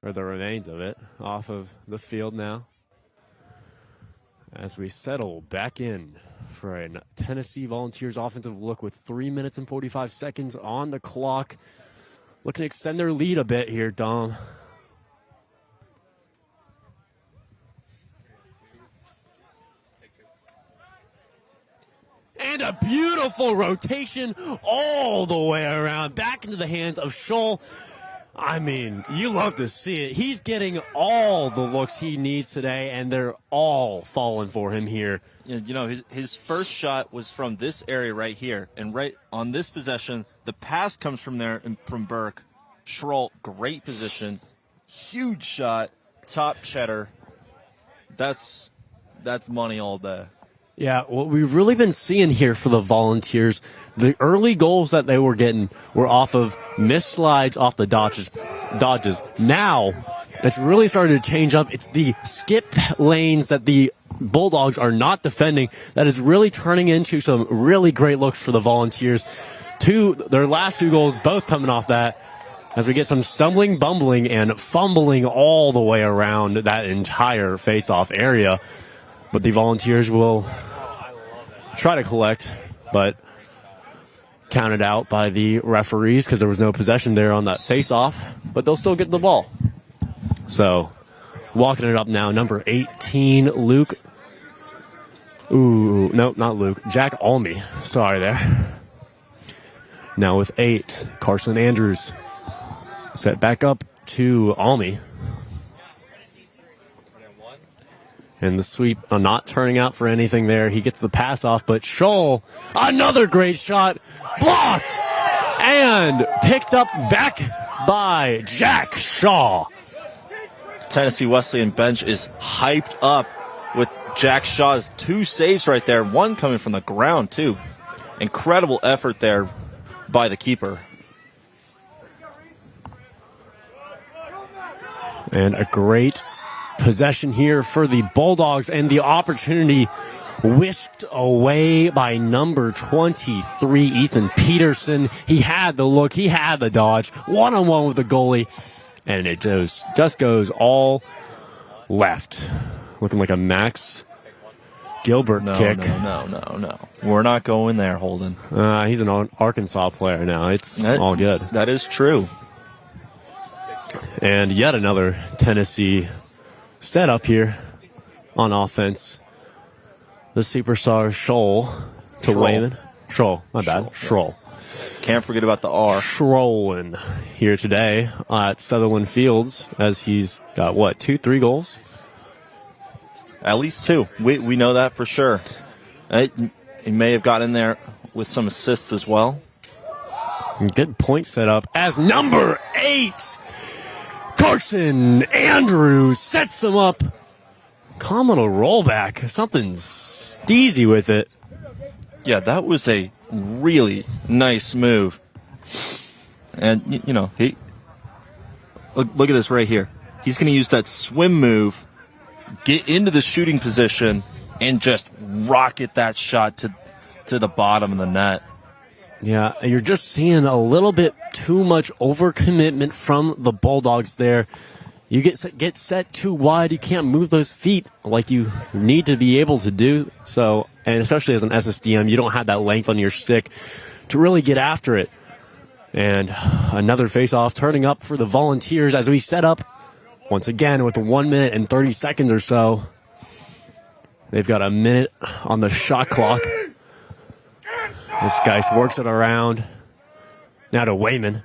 or the remains of it, off of the field now. As we settle back in for a Tennessee Volunteers offensive look with 3 minutes and 45 seconds on the clock. Looking to extend their lead a bit here, Dom. And a beautiful rotation all the way around, back into the hands of Scholl. I mean, you love to see it. He's getting all the looks he needs today, and they're all falling for him here. His first shot was from this area right here, and right on this possession, the pass comes from there and from Burke. Schroll, great position, huge shot, top cheddar. That's money all day. Yeah, what we've really been seeing here for the Volunteers, the early goals that they were getting were off of missed slides off the dodges. Now, it's really started to change up. It's the skip lanes that the Bulldogs are not defending. That is really turning into some really great looks for the Volunteers. Their last 2 goals both coming off that, as we get some stumbling, bumbling, and fumbling all the way around that entire face-off area. But the Volunteers will try to collect, but counted out by the referees because there was no possession there on that face-off, but they'll still get the ball. So, walking it up now, number 18, Luke. Ooh, no, not Luke. Jack Almy. Sorry there. Now with 8, Carson Andrews. Set back up to Almy. And the sweep not turning out for anything there. He gets the pass off, but Scholl, another great shot, blocked and picked up back by Jack Shaw. Tennessee Wesleyan bench is hyped up with Jack Shaw's 2 saves right there, one coming from the ground too. Incredible effort there by the keeper. And a great possession here for the Bulldogs, and the opportunity whisked away by number 23, Ethan Peterson. He had the look, he had the dodge, one-on-one with the goalie, and it just goes all left. Looking like a Max Gilbert kick. No. We're not going there, Holden. He's an Arkansas player now. It's all good. That is true. And yet another Tennessee set up here on offense. The superstar Scholl to Wayman. Schroll, my bad. Schroll. Can't forget about the R. Schrollen here today at Sutherland Fields, as he's got, 2-3 goals? At least 2. We know that for sure. He may have gotten in there with some assists as well. Good point set up as number 8, Carson Andrews sets him up. Calm little rollback. Something steezy with it. Yeah, that was a really nice move. And, he look at this right here. He's going to use that swim move, get into the shooting position, and just rocket that shot to the bottom of the net. Yeah, you're just seeing a little bit too much overcommitment from the Bulldogs there. You get set too wide, you can't move those feet like you need to be able to do so, and especially as an SSDM, you don't have that length on your stick to really get after it. And another face-off turning up for the Volunteers as we set up once again with 1 minute and 30 seconds or so. They've got a minute on the shot clock. This guy works it around. Now to Wayman.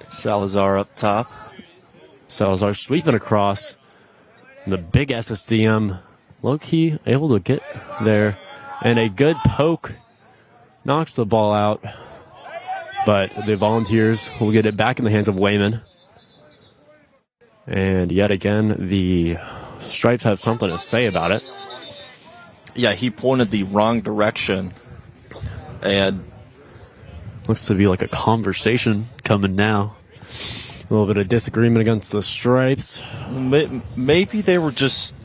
Salazar up top. Salazar sweeping across. And the big SSDM, low-key, able to get there. And a good poke knocks the ball out. But the Volunteers will get it back in the hands of Wayman. And yet again, the Stripes have something to say about it. Yeah, he pointed the wrong direction. And looks to be like a conversation coming now. A little bit of disagreement against the Stripes. Maybe they were just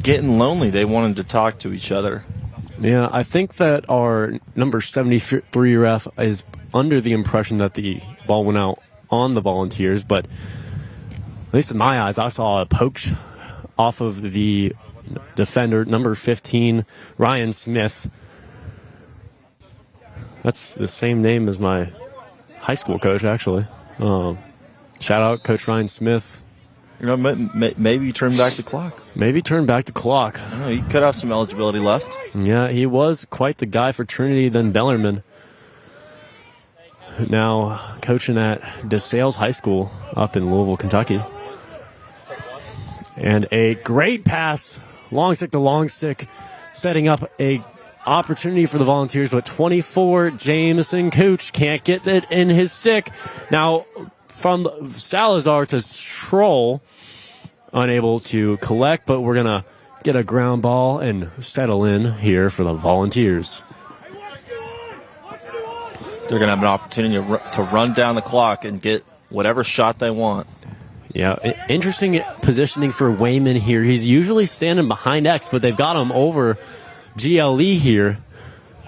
getting lonely. They wanted to talk to each other. Yeah, I think that our number 73 ref is under the impression that the ball went out on the Volunteers, but at least in my eyes, I saw a poke off of the defender, number 15, Ryan Smith. That's the same name as my high school coach, actually. Shout out Coach Ryan Smith. Maybe turn back the clock. Maybe turn back the clock. I don't know, he could have some eligibility left. Yeah, he was quite the guy for Trinity, then Bellarmine. Now coaching at DeSales High School up in Louisville, Kentucky. And a great pass, long stick to long stick, setting up a opportunity for the Volunteers, but 24, Jameson Cooch can't get it in his stick. Now, from Salazar to Schroll, unable to collect, but we're going to get a ground ball and settle in here for the Volunteers. They're going to have an opportunity to run down the clock and get whatever shot they want. Yeah, interesting positioning for Wayman here. He's usually standing behind X, but they've got him over GLE here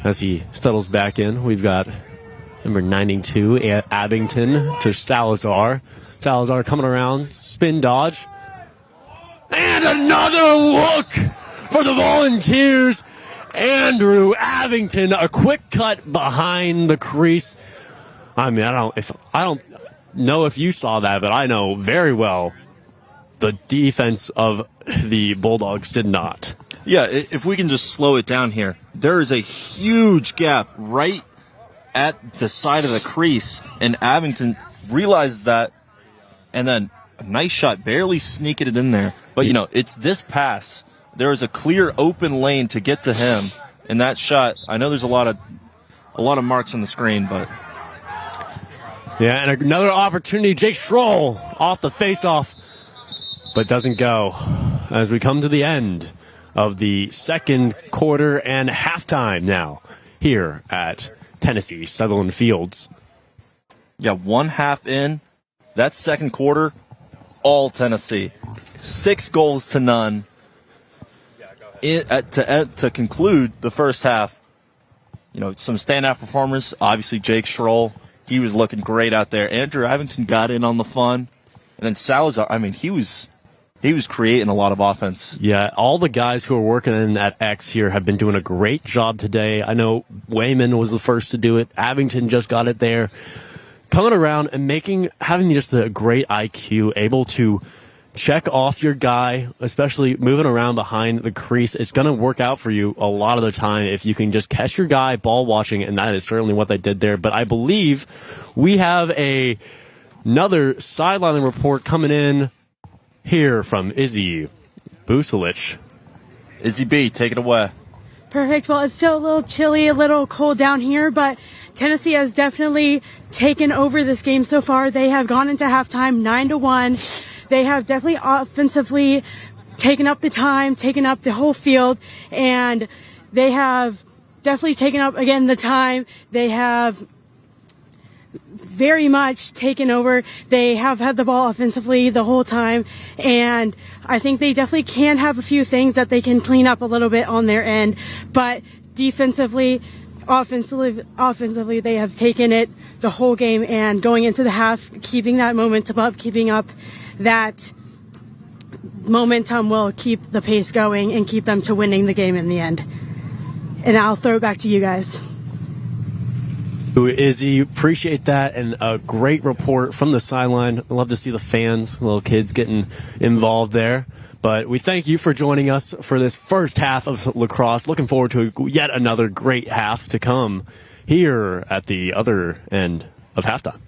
as he settles back in. We've got number 92, Abington to Salazar. Salazar coming around, spin dodge. And another look for the Volunteers. Andrew Abington, a quick cut behind the crease. I mean, I don't know if you saw that, but I know very well the defense of the Bulldogs did not. Yeah, if we can just slow it down here, there is a huge gap right at the side of the crease, and Abington realizes that, and then a nice shot, barely sneaking it in there. But, you know, it's this pass. There is a clear open lane to get to him, and that shot, I know there's a lot of marks on the screen, but... Yeah, and another opportunity, Jake Schroll off the face-off, but doesn't go as we come to the end of the second quarter and halftime now here at Tennessee Sutherland Fields. Yeah, 1 half in. That second quarter, all Tennessee. 6 goals to none. To conclude the first half, you know, some standout performers. Obviously, Jake Schroll, he was looking great out there. Andrew Abington got in on the fun. And then Salazar, I mean, he was creating a lot of offense. Yeah, all the guys who are working in at X here have been doing a great job today. I know Wayman was the first to do it. Abington just got it there. Coming around and having just a great IQ, able to check off your guy, especially moving around behind the crease. It's going to work out for you a lot of the time if you can just catch your guy ball watching, and that is certainly what they did there. But I believe we have another sideline report coming in here from Izzy Buzolich. Izzy B, take it away. Perfect. Well, it's still a little chilly, a little cold down here, but Tennessee has definitely taken over this game so far. They have gone into halftime 9-1. They have definitely offensively taken up the time, taken up the whole field, and they have definitely taken up, again, the time. They have very much taken over. They have had the ball offensively the whole time, and I think they definitely can have a few things that they can clean up a little bit on their end, but defensively, offensively, they have taken it the whole game, and going into the half, keeping that momentum up, keeping up that momentum will keep the pace going and keep them to winning the game in the end. And I'll throw it back to you guys. Izzy, appreciate that, and a great report from the sideline. I love to see the fans, little kids getting involved there. But we thank you for joining us for this first half of lacrosse. Looking forward to yet another great half to come here at the other end of halftime.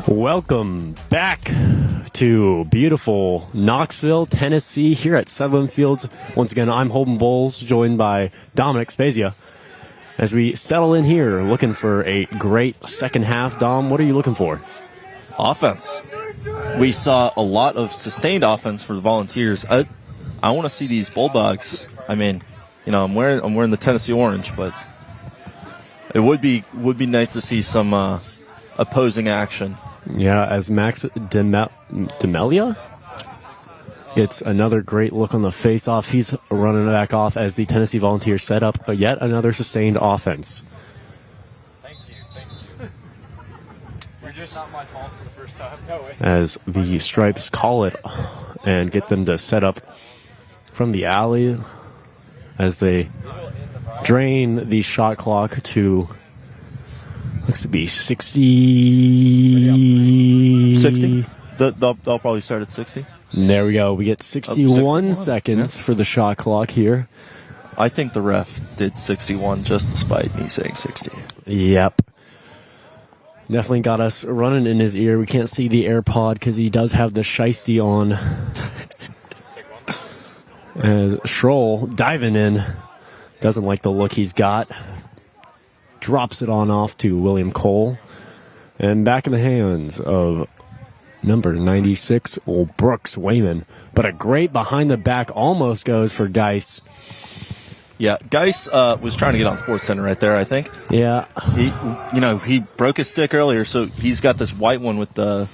Welcome back to beautiful Knoxville, Tennessee, here at Sutherland Fields. Once again, I'm Holden Boles, joined by Dominic Spezia. As we settle in here, looking for a great second half. Dom, what are you looking for? Offense. We saw a lot of sustained offense for the Volunteers. I want to see these Bulldogs. I mean, you know, I'm wearing the Tennessee orange, but it would be nice to see some opposing action. Yeah, as Max Demelia gets another great look on the face-off. He's running back off as the Tennessee Volunteers set up yet another sustained offense. Thank you. You're just not my fault for the first time. No way. As the Stripes call it and get them to set up from the alley as they drain the shot clock to, looks to be 60. 60? They'll probably start at 60. There we go. We get 61 seconds for the shot clock here. I think the ref did 61 just despite me saying 60. Yep. Definitely got us running in his ear. We can't see the AirPod because he does have the shiesty on. As Schroll diving in. Doesn't like the look he's got. Drops it on off to William Cole. And back in the hands of number 96, Brooks Wayman. But a great behind the back almost goes for Geis. Yeah, Geis was trying to get on SportsCenter right there, I think. Yeah. He broke his stick earlier, so he's got this white one with the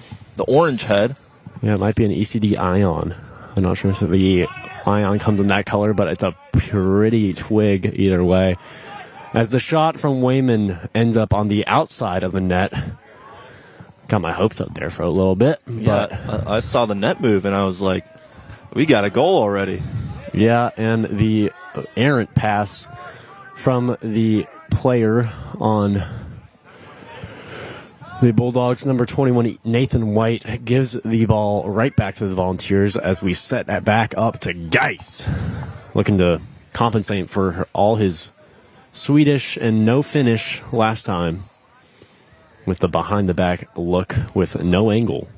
orange head. Yeah, it might be an ECD Ion. I'm not sure if the Ion comes in that color, but it's a pretty twig either way. As the shot from Wayman ends up on the outside of the net. Got my hopes up there for a little bit. But yeah, I saw the net move, and I was like, we got a goal already. Yeah, and the errant pass from the player on the Bulldogs, number 21, Nathan White, gives the ball right back to the Volunteers as we set that back up to Geis, looking to compensate for all his Swedish and no finish last time with the behind-the-back look with no angle.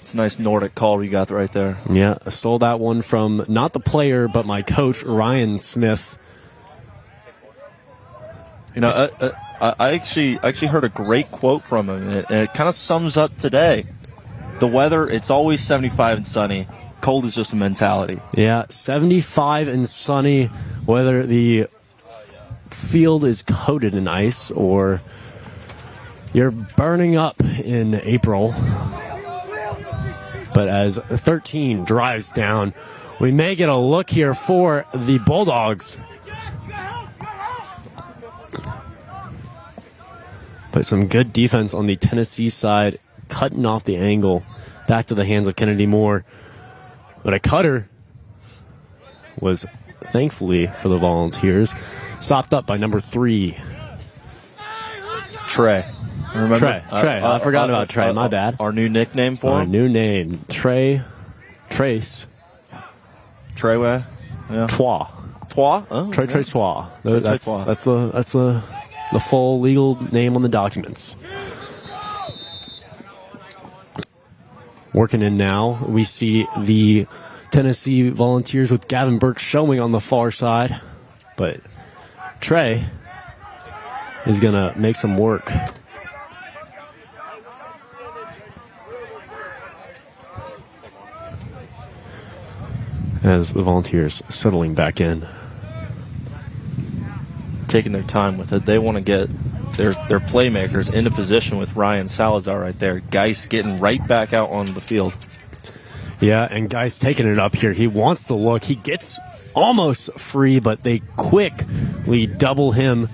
It's a nice Nordic call we got right there. Yeah, I stole that one from not the player, but my coach, Ryan Smith. You know, I actually heard a great quote from him, and it kind of sums up today. The weather, it's always 75 and sunny. Cold is just a mentality. Yeah, 75 and sunny, whether the field is coated in ice or you're burning up in April. But as 13 drives down, we may get a look here for the Bulldogs. But some good defense on the Tennessee side, cutting off the angle back to the hands of Kennedy Moore. But a cutter was, thankfully for the Volunteers, sopped up by number 3. Trey. Remember? Trey. I forgot about Trey. My bad. Our new nickname for Our him? new name. Trace. Treyway? Yeah. Trois. Trois? Oh, Trey yeah. Trois. Trey That's Trois. the full legal name on the documents. Working in now, we see the Tennessee Volunteers with Gavin Burke showing on the far side. But Trey is going to make some work. As the Volunteers settling back in. Taking their time with it. They want to get their playmakers into position with Ryan Salazar right there. Geis getting right back out on the field. Yeah, and Geis taking it up here. He wants the look. He gets almost free, but they quickly double him.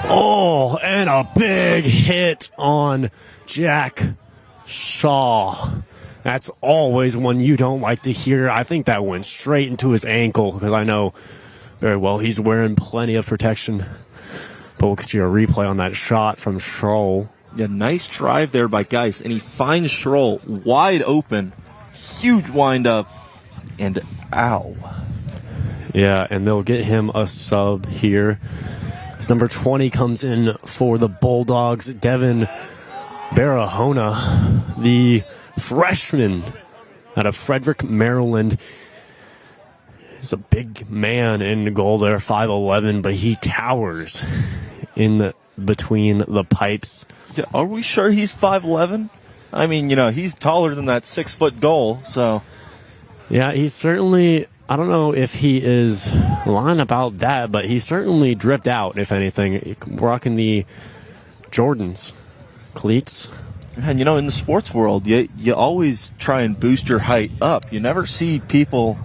Oh, and a big hit on Jack Shaw. That's always one you don't like to hear. I think that went straight into his ankle because I know very well he's wearing plenty of protection. But we'll get you a replay on that shot from Schroll. Yeah, nice drive there by Geis, and he finds Schroll wide open. Huge wind up, and ow. Yeah, and they'll get him a sub here. As number 20 comes in for the Bulldogs, Devin Barahona, the freshman out of Frederick, Maryland. He's a big man in the goal there, 5'11", but he towers in between the pipes. Yeah, are we sure he's 5'11"? I mean, he's taller than that 6-foot goal, so. Yeah, he's certainly, I don't know if he is lying about that, but he's certainly dripped out, if anything, rocking the Jordans cleats. And, in the sports world, you always try and boost your height up. You never see people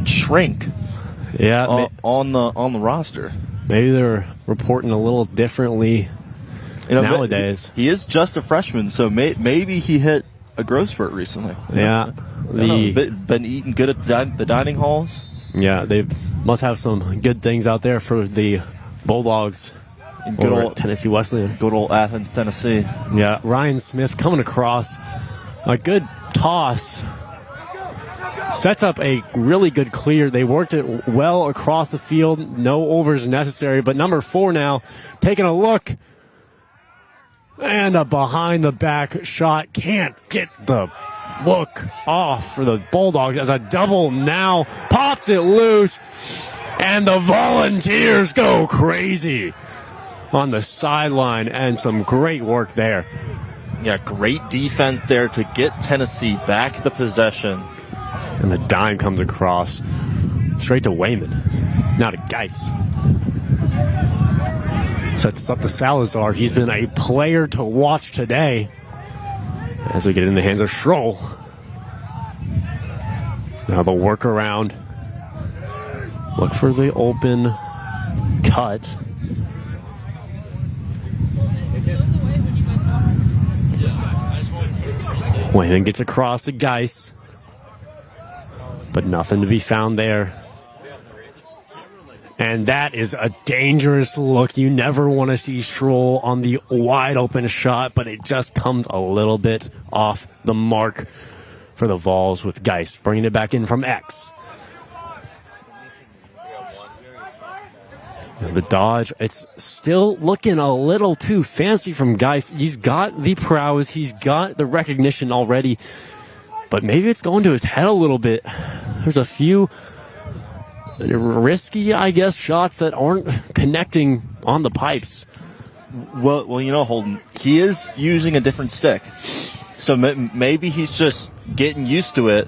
shrink on the roster. Maybe they're reporting a little differently nowadays. He is just a freshman, so maybe he hit a growth spurt recently. Yeah. Been eating good at the dining halls. Yeah, they must have some good things out there for the Bulldogs. In good old Tennessee Wesleyan. Good old Athens, Tennessee. Yeah, Ryan Smith coming across. A good toss. Sets up a really good clear. They worked it well across the field. No overs necessary. But number 4 now taking a look. And a behind-the-back shot. Can't get the look off for the Bulldogs as a double now pops it loose. And the Volunteers go crazy on the sideline, and some great work there. Yeah, great defense there to get Tennessee back the possession. And the dime comes across straight to Wayman, now to Geis. Sets up to Salazar. He's been a player to watch today as we get in the hands of Schroll. Now the workaround. Look for the open cut. Wayman gets across to Geis, but nothing to be found there. And that is a dangerous look. You never want to see Schroll on the wide open shot, but it just comes a little bit off the mark for the Vols with Geis bringing it back in from X. And the dodge, it's still looking a little too fancy from Geis. He's got the prowess, he's got the recognition already, but maybe it's going to his head a little bit. There's a few risky, I guess, shots that aren't connecting on the pipes. Well, Holden, he is using a different stick. So maybe he's just getting used to it.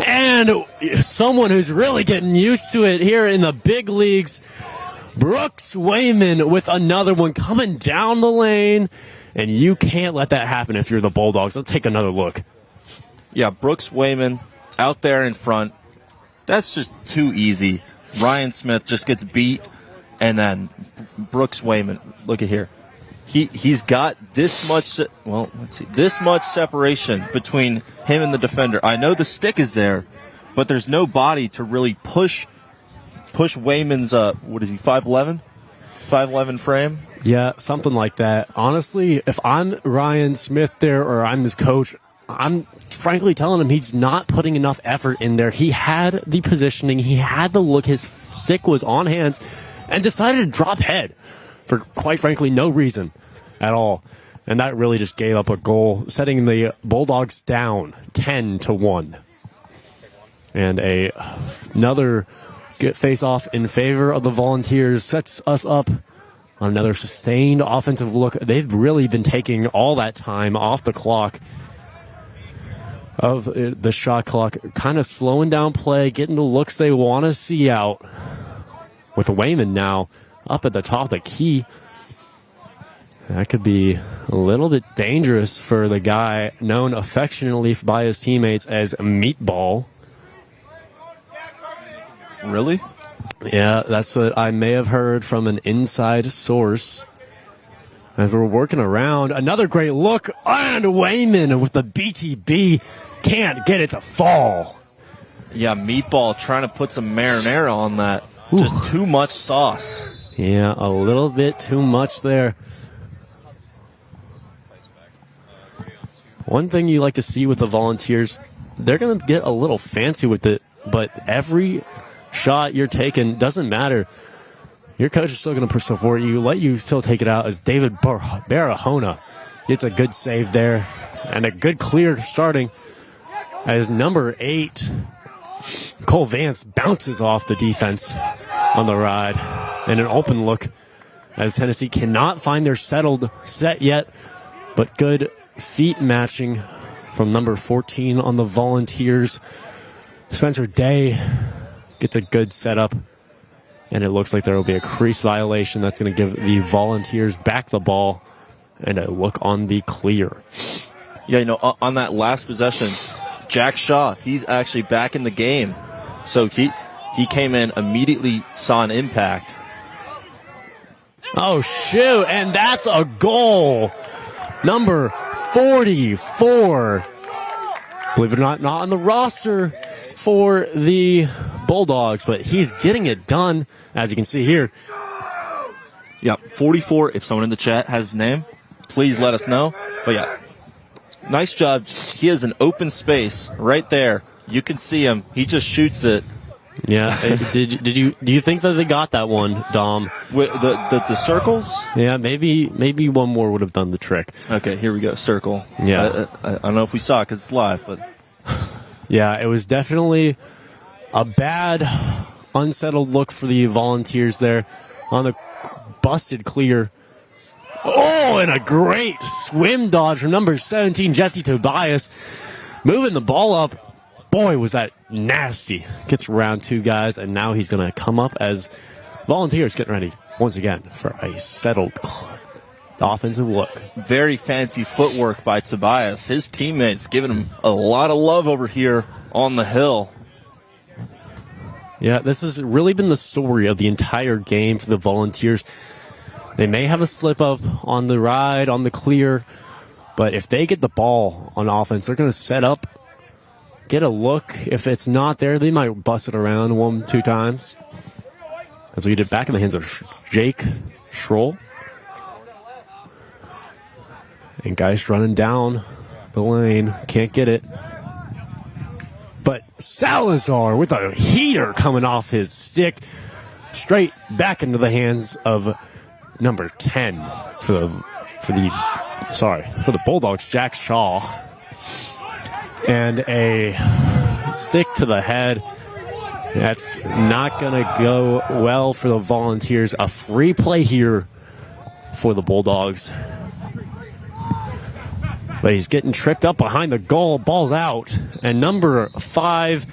And someone who's really getting used to it here in the big leagues, Brooks Wayman with another one coming down the lane. And you can't let that happen if you're the Bulldogs. Let's take another look. Yeah, Brooks Wayman out there in front. That's just too easy. Ryan Smith just gets beat, and then Brooks Wayman, look at here. He's got this much, this much separation between him and the defender. I know the stick is there, but there's no body to really push Wayman's, what is he, 5'11"? 5'11" frame? Yeah, something like that. Honestly, if I'm Ryan Smith there or I'm his coach, I'm frankly telling him he's not putting enough effort in there. He had the positioning. He had the look. His stick was on hands and decided to drop head for, quite frankly, no reason at all. And that really just gave up a goal, setting the Bulldogs down 10-1. And another face-off in favor of the Volunteers sets us up on another sustained offensive look. They've really been taking all that time off the clock of the shot clock, kind of slowing down play, getting the looks they want to see out. With Wayman now up at the top of the key. That could be a little bit dangerous for the guy known affectionately by his teammates as Meatball. Really? Yeah, that's what I may have heard from an inside source. As we're working around, another great look, and Wayman with the BTB can't get it to fall. Yeah, Meatball trying to put some marinara on that. Ooh. Just too much sauce. Yeah, a little bit too much there. One thing you like to see with the Volunteers, they're going to get a little fancy with it, but every shot you're taking doesn't matter. Your coach is still going to support you, let you still take it out as David Barahona Gets a good save there. And a good clear starting as number 8, Cole Vance, bounces off the defense on the ride. And an open look as Tennessee cannot find their settled set yet. But good feet matching from number 14 on the Volunteers. Spencer Day gets a good setup. And it looks like there will be a crease violation. That's going to give the Volunteers back the ball and a look on the clear. Yeah, on that last possession, Jack Shaw, he's actually back in the game. So he came in, immediately saw an impact. Oh, shoot, and that's a goal. Number 44. Believe it or not on the roster for the Bulldogs, but he's getting it done, as you can see here. Yeah, 44, if someone in the chat has his name, please let us know. But yeah, nice job. He has an open space right there. You can see him. He just shoots it. Yeah. Do you think that they got that one, Dom? With the circles? Yeah, maybe one more would have done the trick. Okay, here we go. Circle. Yeah. I don't know if we saw it because it's live, but yeah, it was definitely a bad, unsettled look for the Volunteers there on the busted clear. Oh, and a great swim dodge from number 17, Jesse Tobias, moving the ball up. Boy, was that nasty. Gets around 2 guys, and now he's going to come up as Volunteers getting ready once again for a settled offensive look. Very fancy footwork by Tobias. His teammates giving him a lot of love over here on the hill. Yeah, this has really been the story of the entire game for the Volunteers. They may have a slip-up on the ride, on the clear, but if they get the ball on offense, they're going to set up, get a look. If it's not there, they might bust it around 1-2 times. As we get it back in the hands of Jake Schroll. And Geist running down the lane. Can't get it. But Salazar with a heater coming off his stick. Straight back into the hands of number 10 for the Bulldogs, Jack Shaw. And a stick to the head. That's not going to go well for the Volunteers. A free play here for the Bulldogs. But he's getting tripped up behind the goal. Ball's out. And number 5,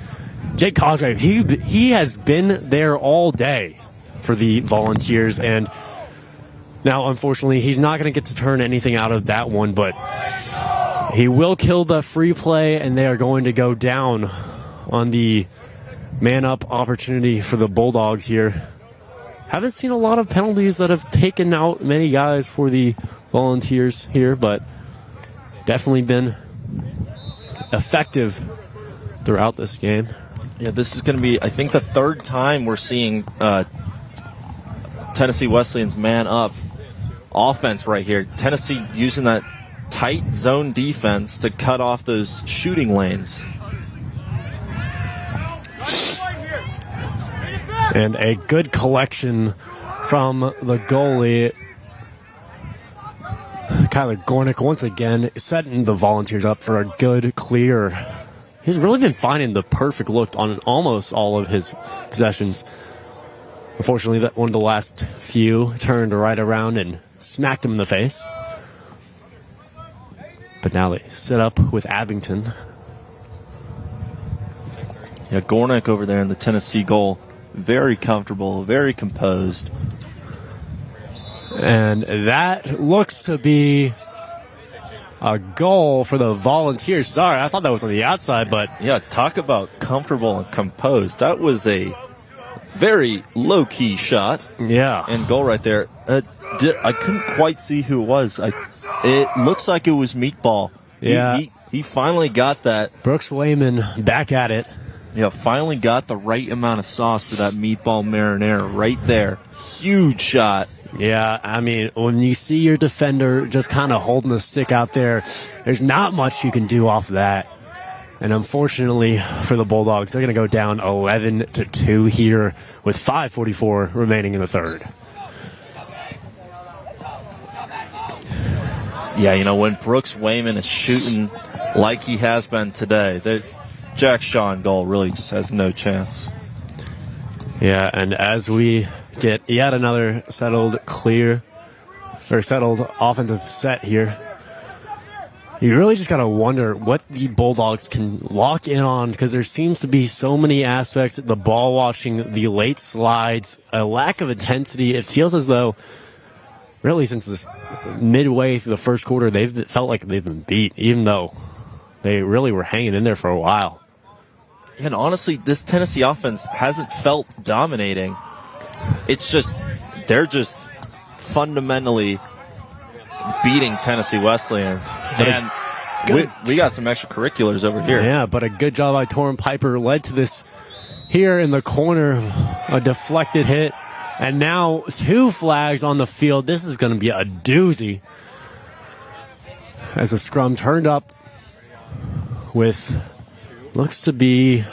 Jake Cosgrave, he has been there all day for the Volunteers. And now, unfortunately, he's not going to get to turn anything out of that one. But he will kill the free play, and they are going to go down on the man-up opportunity for the Bulldogs here. Haven't seen a lot of penalties that have taken out many guys for the Volunteers here, but definitely been effective throughout this game. Yeah, this is going to be, I think, the 3rd time we're seeing Tennessee Wesleyan's man-up offense right here. Tennessee using that tight zone defense to cut off those shooting lanes. And a good collection from the goalie. Kyler Gornick once again setting the Volunteers up for a good clear. He's really been finding the perfect look on almost all of his possessions. Unfortunately, that one of the last few turned right around and smacked him in the face. But now they set up with Abington. Yeah, Gornick over there in the Tennessee goal. Very comfortable, very composed. And that looks to be a goal for the Volunteers. Sorry, I thought that was on the outside, but... Yeah, talk about comfortable and composed. That was a very low-key shot. Yeah. And goal right there. I couldn't quite see who it was. It looks like it was Meatball. Yeah. He finally got that. Brooks Wayman back at it. Yeah, finally got the right amount of sauce for that meatball marinara right there. Huge shot. Yeah, I mean, when you see your defender just kind of holding the stick out there, there's not much you can do off of that. And unfortunately for the Bulldogs, they're going to go down 11-2 here with 5:44 remaining in the 3rd. Yeah, you know, when Brooks Wayman is shooting like he has been today, that Jack Shaw in goal really just has no chance. Yeah, and as we get yet another settled offensive set here, you really just got to wonder what the Bulldogs can lock in on, because there seems to be so many aspects, the ball watching, the late slides, a lack of intensity. It feels as though really since this midway through the first quarter, they've felt like they've been beat, even though they really were hanging in there for a while. And honestly, this Tennessee offense hasn't felt dominating. It's just, they're just fundamentally beating Tennessee Wesleyan. And we got some extracurriculars over here. Yeah, but a good job by Torrin Piper led to this here in the corner, a deflected hit. And now 2 flags on the field. This is going to be a doozy. As the scrum turned up with, looks to be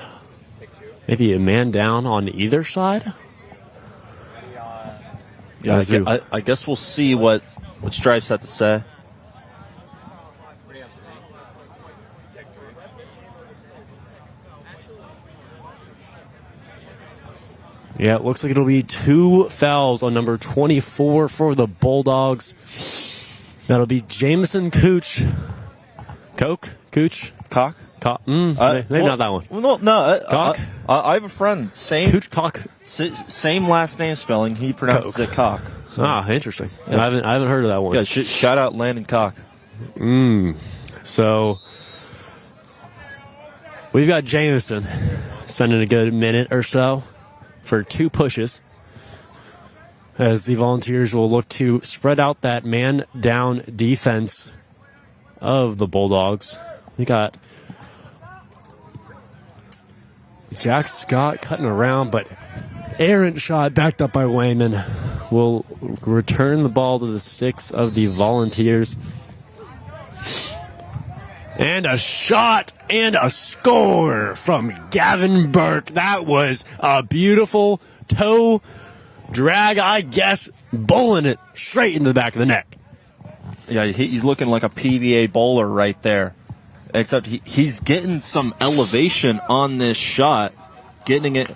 maybe a man down on either side. Yeah, I guess we'll see what Stripes had to say. Yeah, it looks like it'll be 2 fouls on number 24 for the Bulldogs. That'll be Jamison Cooch. Coke? Cock? Maybe not that one. No. Cock? I have a friend. Cooch Cock. Same last name spelling. He pronounces it Cock. So. Interesting. Yeah. I haven't heard of that one. Yeah, shout out Landon Cock. So we've got Jamison spending a good minute or so for 2 pushes, as the Volunteers will look to spread out that man-down defense of the Bulldogs. We got Jack Scott cutting around, but errant shot backed up by Wayman will return the ball to the 6 of the Volunteers. And a shot and a score from Gavin Burke. That was a beautiful toe drag, I guess, bowling it straight in the back of the net. Yeah, he's looking like a PBA bowler right there. Except he's getting some elevation on this shot, getting it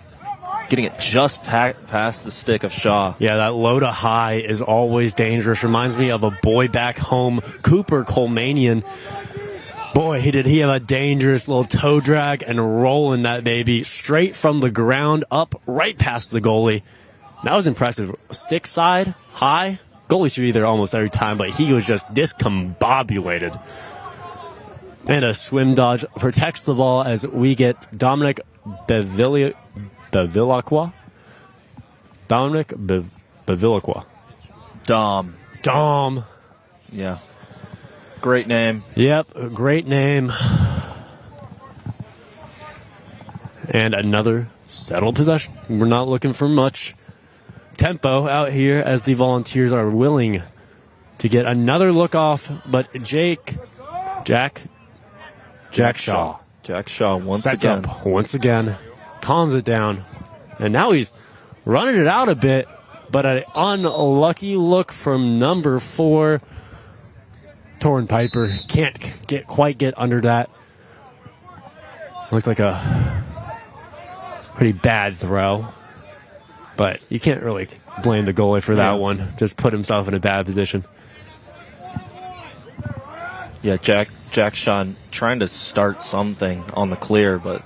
just past the stick of Shaw. Yeah, that low to high is always dangerous. Reminds me of a boy back home, Cooper Colemanian. Boy, did he have a dangerous little toe drag and rolling that baby straight from the ground up right past the goalie. That was impressive. Stick side, high. Goalie should be there almost every time, but he was just discombobulated. And a swim dodge protects the ball as we get Dominic Bevilacqua. Dominic Bevilacqua. Dom. Yeah. Great name. Yep, great name. And another settled possession. We're not looking for much tempo out here as the Volunteers are willing to get another look off, but Jack Shaw. Jack Shaw once again calms it down. And now he's running it out a bit, but an unlucky look from number 4. Torrin Piper can't quite get under that. Looks like a pretty bad throw, but you can't really blame the goalie for that one. Just put himself in a bad position. Yeah, Jack Shaw trying to start something on the clear, but...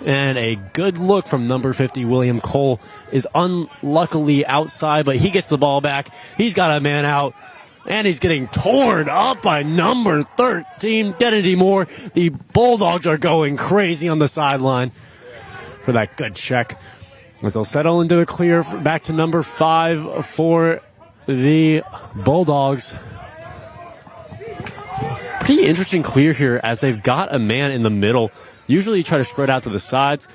And a good look from number 50, William Cole, is unluckily outside, but he gets the ball back. He's got a man out. And he's getting torn up by number 13, Kennedy Moore. The Bulldogs are going crazy on the sideline for that good check. As they'll settle into a clear back to number 5 for the Bulldogs. Pretty interesting clear here as they've got a man in the middle. Usually you try to spread out to the sides,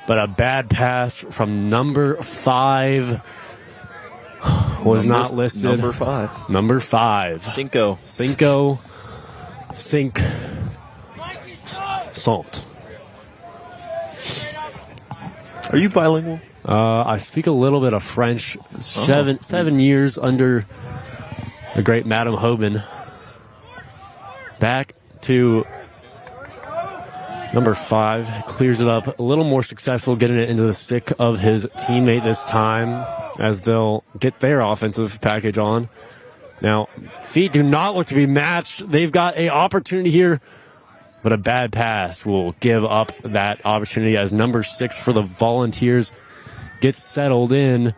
but a bad pass from number 5 was not listed. Number 5. Cinco. Salt. Are you bilingual? I speak a little bit of French. 7 years under the great Madam Hoban. Back to number 5. Clears it up. A little more successful getting it into the stick of his teammate this time as they'll get their offensive package on. Now, feet do not look to be matched. They've got an opportunity here, but a bad pass will give up that opportunity as number 6 for the Volunteers gets settled in.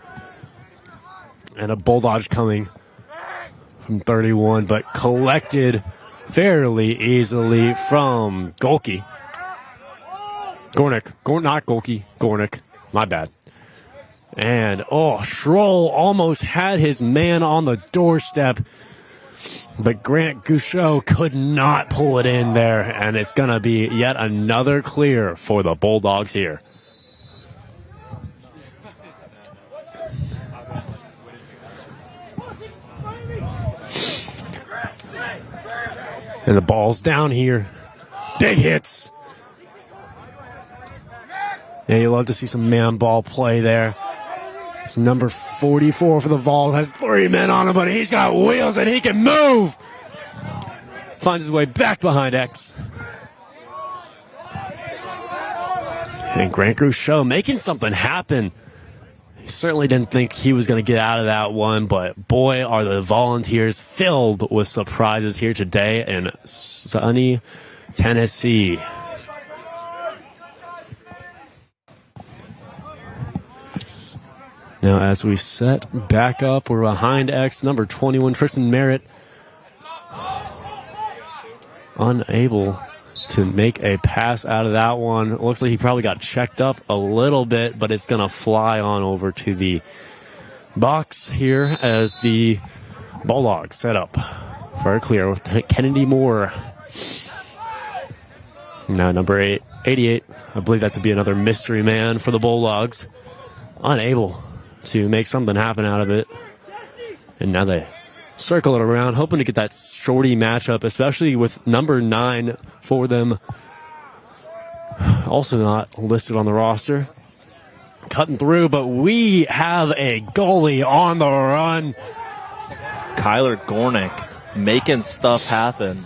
And a bulldodge coming from 31, but collected fairly easily from Golke. Not Golke, Gornick. My bad. And, Schroll almost had his man on the doorstep, but Grant Gouchot could not pull it in there, and it's going to be yet another clear for the Bulldogs here. And the ball's down here. Big hits. Yeah, you love to see some man ball play there. It's number 44 for the Vols. Has 3 men on him, but he's got wheels and he can move. Finds his way back behind X. And Grant Gouchot making something happen. He certainly didn't think he was going to get out of that one, but boy, are the Volunteers filled with surprises here today in sunny Tennessee. Now, as we set back up, we're behind X, number 21, Tristan Merritt. Unable to make a pass out of that one. It looks like he probably got checked up a little bit, but it's going to fly on over to the box here as the Bulldogs set up for a clear with Kennedy Moore. Now, number 88, I believe that to be another mystery man for the Bulldogs. Unable to make something happen out of it. And now they circle it around, hoping to get that shorty matchup, especially with number 9 for them. Also not listed on the roster. Cutting through, but we have a goalie on the run. Kyler Gornick making stuff happen.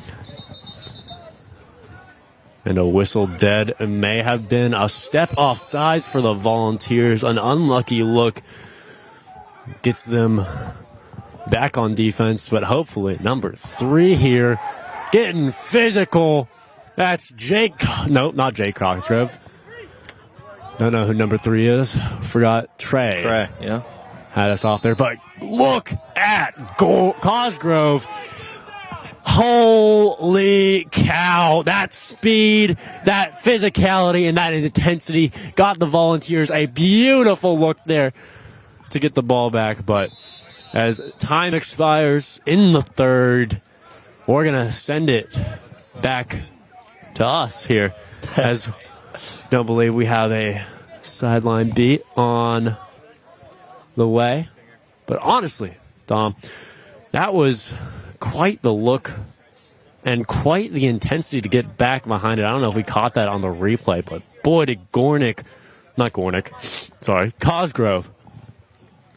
And a whistle dead. It may have been a step off sides for the Volunteers. An unlucky look gets them back on defense, but hopefully number 3 here getting physical. That's Jake. No, not Jake Cosgrove. Don't know who number 3 is. Forgot Trey. Trey, yeah. Had us off there, but look at Cosgrove. Holy cow. That speed, that physicality, and that intensity got the Volunteers a beautiful look there to get the ball back. But as time expires in the third, we're going to send it back to us here, as don't believe we have a sideline beat on the way. But honestly, Dom, that was quite the look and quite the intensity to get back behind it. I don't know if we caught that on the replay, but boy, did Cosgrove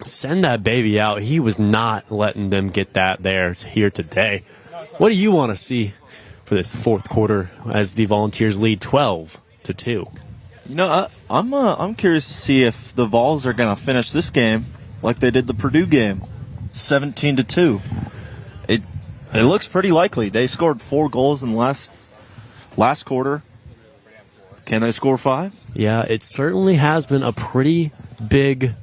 send that baby out. He was not letting them get that there here today. What do you want to see for this fourth quarter as the Volunteers lead 12-2? You know, I'm curious to see if the Vols are going to finish this game like they did the Purdue game, 17-2. It looks pretty likely. They scored 4 goals in the last quarter. Can they score 5? Yeah, it certainly has been a pretty big.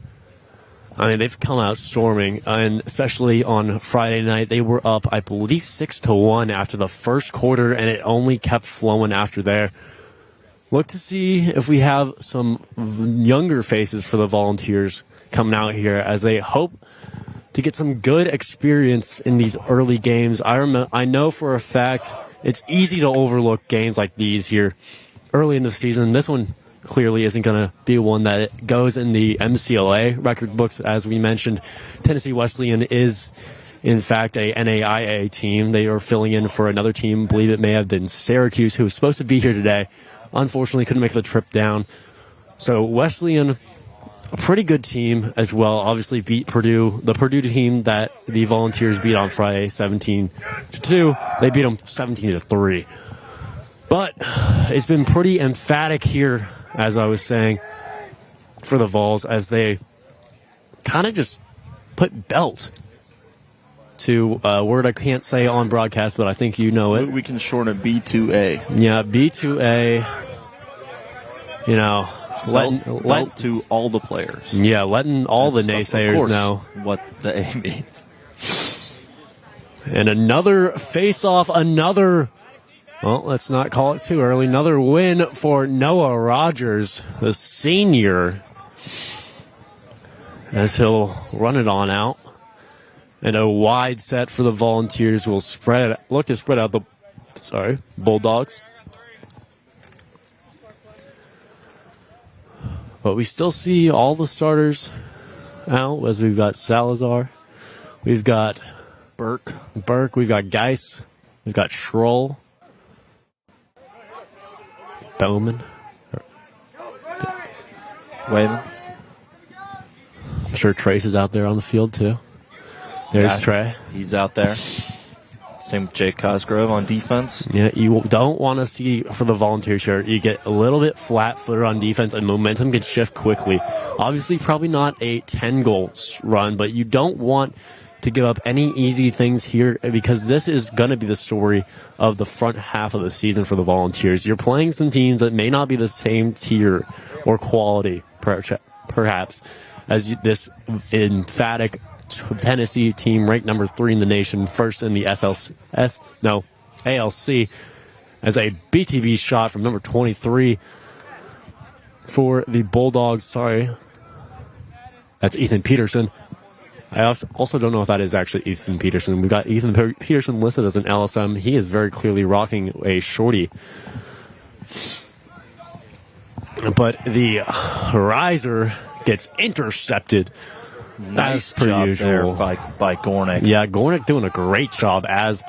I mean, they've come out storming, and especially on Friday night, they were up, I believe, 6-1 after the first quarter, and it only kept flowing after there. Look to see if we have some younger faces for the Volunteers coming out here as they hope to get some good experience in these early games. I know for a fact it's easy to overlook games like these here early in the season. This one clearly isn't going to be one that goes in the MCLA record books. As we mentioned, Tennessee Wesleyan is, in fact, a NAIA team. They are filling in for another team. I believe it may have been Syracuse, who was supposed to be here today. Unfortunately, couldn't make the trip down. So Wesleyan a pretty good team as well. Obviously beat Purdue, the Purdue team that the Volunteers beat on Friday 17-2. They beat them 17-3. But it's been pretty emphatic here, as I was saying, for the Vols, as they kind of just put belt to a word I can't say on broadcast, but I think you know it. We can shorten it B2A. Yeah, B2A. You know, belt to all the players. Yeah, letting all the naysayers know what the A means. And another face-off, well, let's not call it too early, another win for Noah Rogers, the senior, as he'll run it on out. And a wide set for the Volunteers will look to spread out the Bulldogs. But we still see all the starters out, as we've got Salazar, we've got Burke, we've got Geis, we've got Schroll, Bowman, Wayman. I'm sure Trace is out there on the field too. There's Trey. He's out there. Same with Jake Cosgrove on defense. Yeah, you don't want to see for the Volunteer shirt. You get a little bit flat-footed on defense, and momentum can shift quickly. Obviously, probably not a 10-goal run, but you don't want to give up any easy things here, because this is going to be the story of the front half of the season for the Volunteers. You're playing some teams that may not be the same tier or quality, perhaps, as this emphatic Tennessee team, ranked number 3 in the nation, first in the ALC, as a BTB shot from number 23 for the Bulldogs. Sorry, that's Ethan Peterson. I also don't know if that is actually Ethan Peterson. We've got Ethan Peterson listed as an LSM. He is very clearly rocking a shorty. But the riser gets intercepted. Nice job there by Gornick. Yeah, Gornick doing a great job as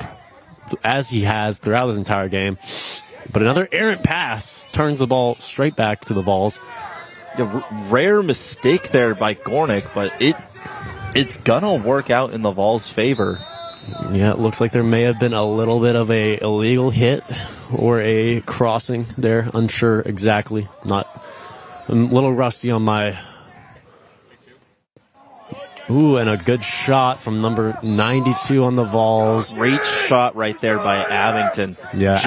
he has throughout this entire game. But another errant pass turns the ball straight back to the Vols. Yeah, rare mistake there by Gornick, but it's gonna work out in the Vols' favor. Yeah, it looks like there may have been a little bit of a illegal hit or a crossing there. Unsure exactly. I'm a little rusty on my... Ooh, and a good shot from number 92 on the Vols. Great shot right there by Abington. Yeah.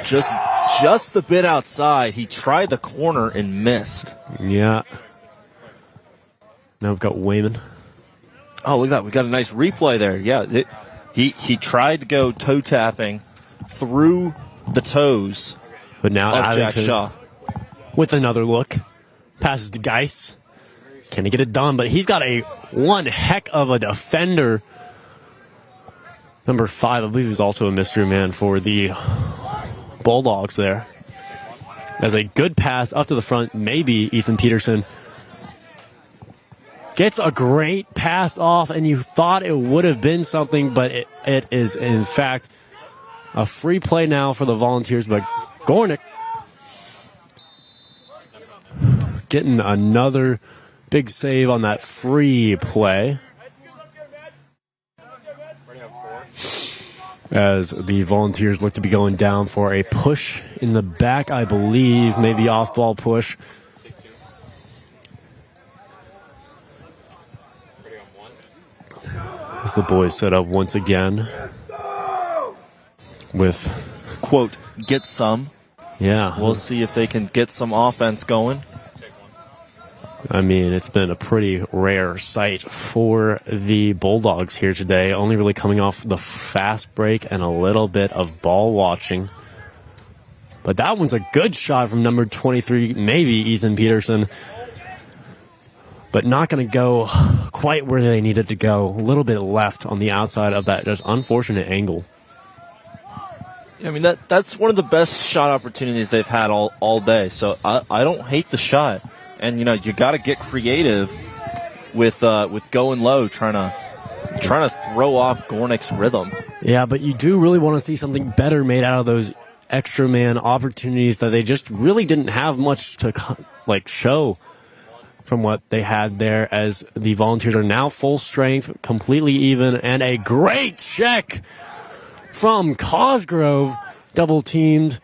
Just a bit outside. He tried the corner and missed. Yeah. Now we've got Wayman. Oh, look at that. We got a nice replay there. Yeah. He tried to go toe tapping through the toes. But now of Jack Abington Shaw. with another look. Passes to Geis. Can he get it done? But he's got one heck of a defender. Number 5, I believe, is also a mystery man for the Bulldogs there. As a good pass up to the front, maybe Ethan Peterson gets a great pass off, and you thought it would have been something, but it is, in fact, a free play now for the Volunteers. But Gornick getting another big save on that free play. As the Volunteers look to be going down for a push in the back, I believe, maybe off-ball push. As the boys set up once again with, quote, get some. Yeah. We'll see if they can get some offense going. I mean, it's been a pretty rare sight for the Bulldogs here today, only really coming off the fast break and a little bit of ball watching. But that one's a good shot from number 23, maybe Ethan Peterson, but not going to go quite where they needed to go. A little bit left on the outside of that just unfortunate angle. I mean, that's one of the best shot opportunities they've had all day, so I don't hate the shot. And, you know, you got to get creative with going low, trying to throw off Gornick's rhythm. Yeah, but you do really want to see something better made out of those extra man opportunities that they just really didn't have much to show from what they had there, as the Volunteers are now full strength, completely even, and a great check from Cosgrove, double teamed.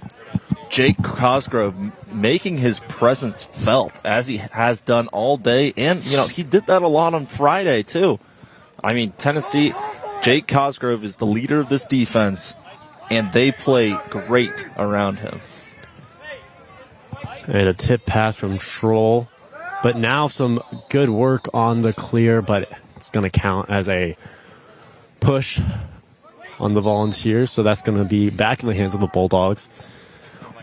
Jake Cosgrove making his presence felt, as he has done all day, and he did that a lot on Friday too. I mean, Tennessee, Jake Cosgrove is the leader of this defense, and they play great around him. And a tip pass from Schroll. But now some good work on the clear, but it's going to count as a push on the Volunteers. So that's going to be back in the hands of the Bulldogs.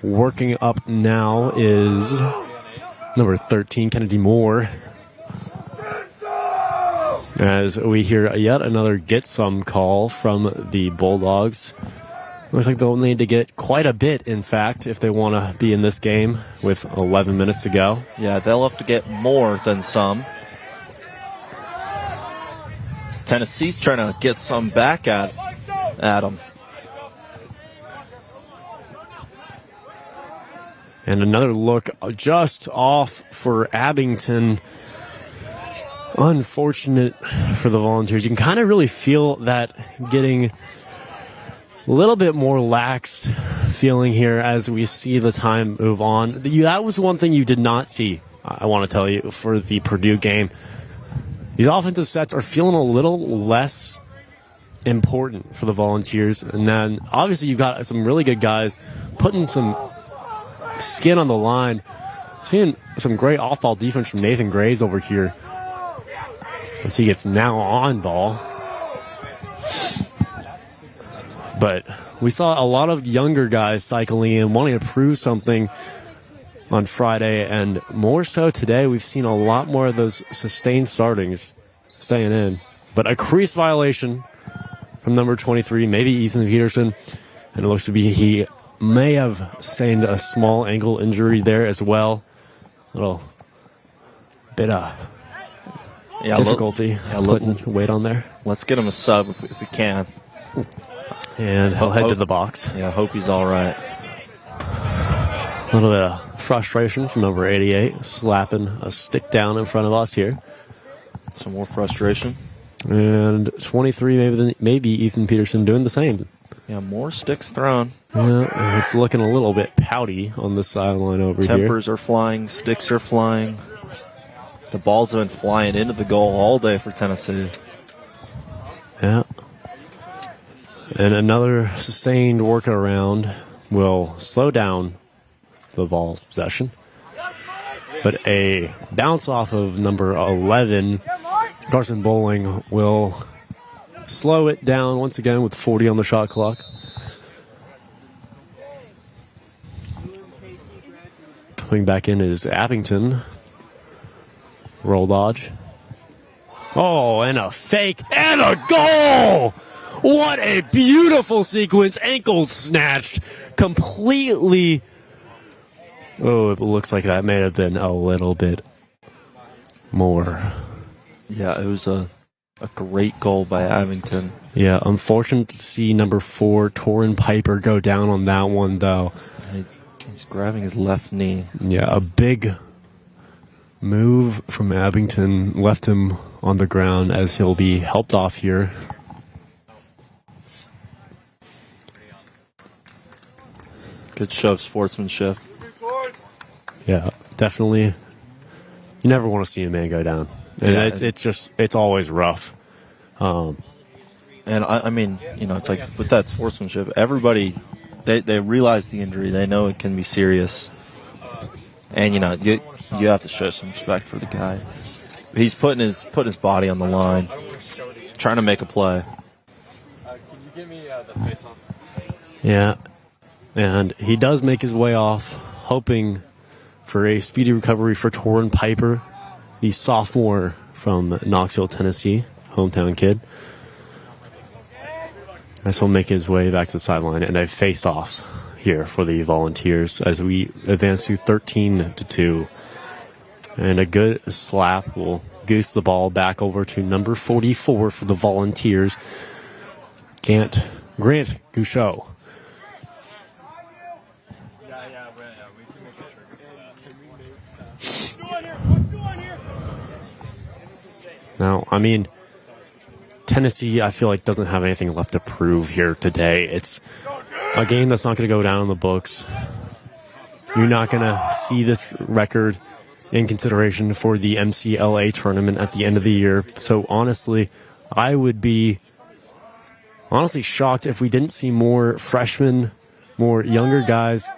Working up now is number 13, Kennedy Moore. As we hear yet another get some call from the Bulldogs. Looks like they'll need to get quite a bit, in fact, if they want to be in this game with 11 minutes to go. Yeah, they'll have to get more than some. Tennessee's trying to get some back at them. And another look just off for Abington. Unfortunate for the Volunteers. You can kind of really feel that getting a little bit more lax feeling here as we see the time move on. That was one thing you did not see, I want to tell you, for the Purdue game. These offensive sets are feeling a little less important for the Volunteers. And then, obviously, you've got some really good guys putting some skin on the line. Seeing some great off-ball defense from Nathan Graves over here, as he gets now on ball. But we saw a lot of younger guys cycling in, wanting to prove something on Friday, and more so today. We've seen a lot more of those sustained startings staying in. But a crease violation from number 23, maybe Ethan Peterson, and it looks to be he may have sustained a small ankle injury there as well. A little bit of difficulty putting weight on there. Let's get him a sub if we can. And he'll head to the box. Yeah, I hope he's all right. A little bit of frustration from number 88, slapping a stick down in front of us here. Some more frustration. And 23, maybe Ethan Peterson doing the same. Yeah, more sticks thrown. Yeah, it's looking a little bit pouty on the sideline over here. Tempers are flying, sticks are flying. The balls have been flying into the goal all day for Tennessee. Yeah. And another sustained workaround will slow down the ball's possession. But a bounce off of number 11, Carson Bowling, will slow it down once again with 40 on the shot clock. Coming back in is Abington. Roll dodge. Oh, and a fake and a goal! What a beautiful sequence. Ankle snatched completely. Oh, it looks like that may have been a little bit more. Yeah, it was a great goal by Abington. Yeah, unfortunate to see number 4, Torrin Piper, go down on that one, though. He's grabbing his left knee. Yeah, a big move from Abington left him on the ground as he'll be helped off here. Good show of sportsmanship. Yeah, definitely. You never want to see a man go down. And Yeah. it's always rough. And I mean, it's like with that sportsmanship, everybody, they realize the injury. They know it can be serious. And, you have to show some respect for the guy. He's putting his body on the line, trying to make a play. Can you give me the face-off? Yeah, and he does make his way off, hoping for a speedy recovery for Torrin Piper, the sophomore from Knoxville, Tennessee, hometown kid. This will make his way back to the sideline, and a face-off here for the Volunteers as we advance to 13-2. And a good slap will goose the ball back over to number 44 for the Volunteers, Grant Gouchot. Now, I mean, Tennessee, I feel like, doesn't have anything left to prove here today. It's a game that's not going to go down in the books. You're not going to see this record in consideration for the MCLA tournament at the end of the year. So, honestly, I would be shocked if we didn't see more freshmen, more younger guys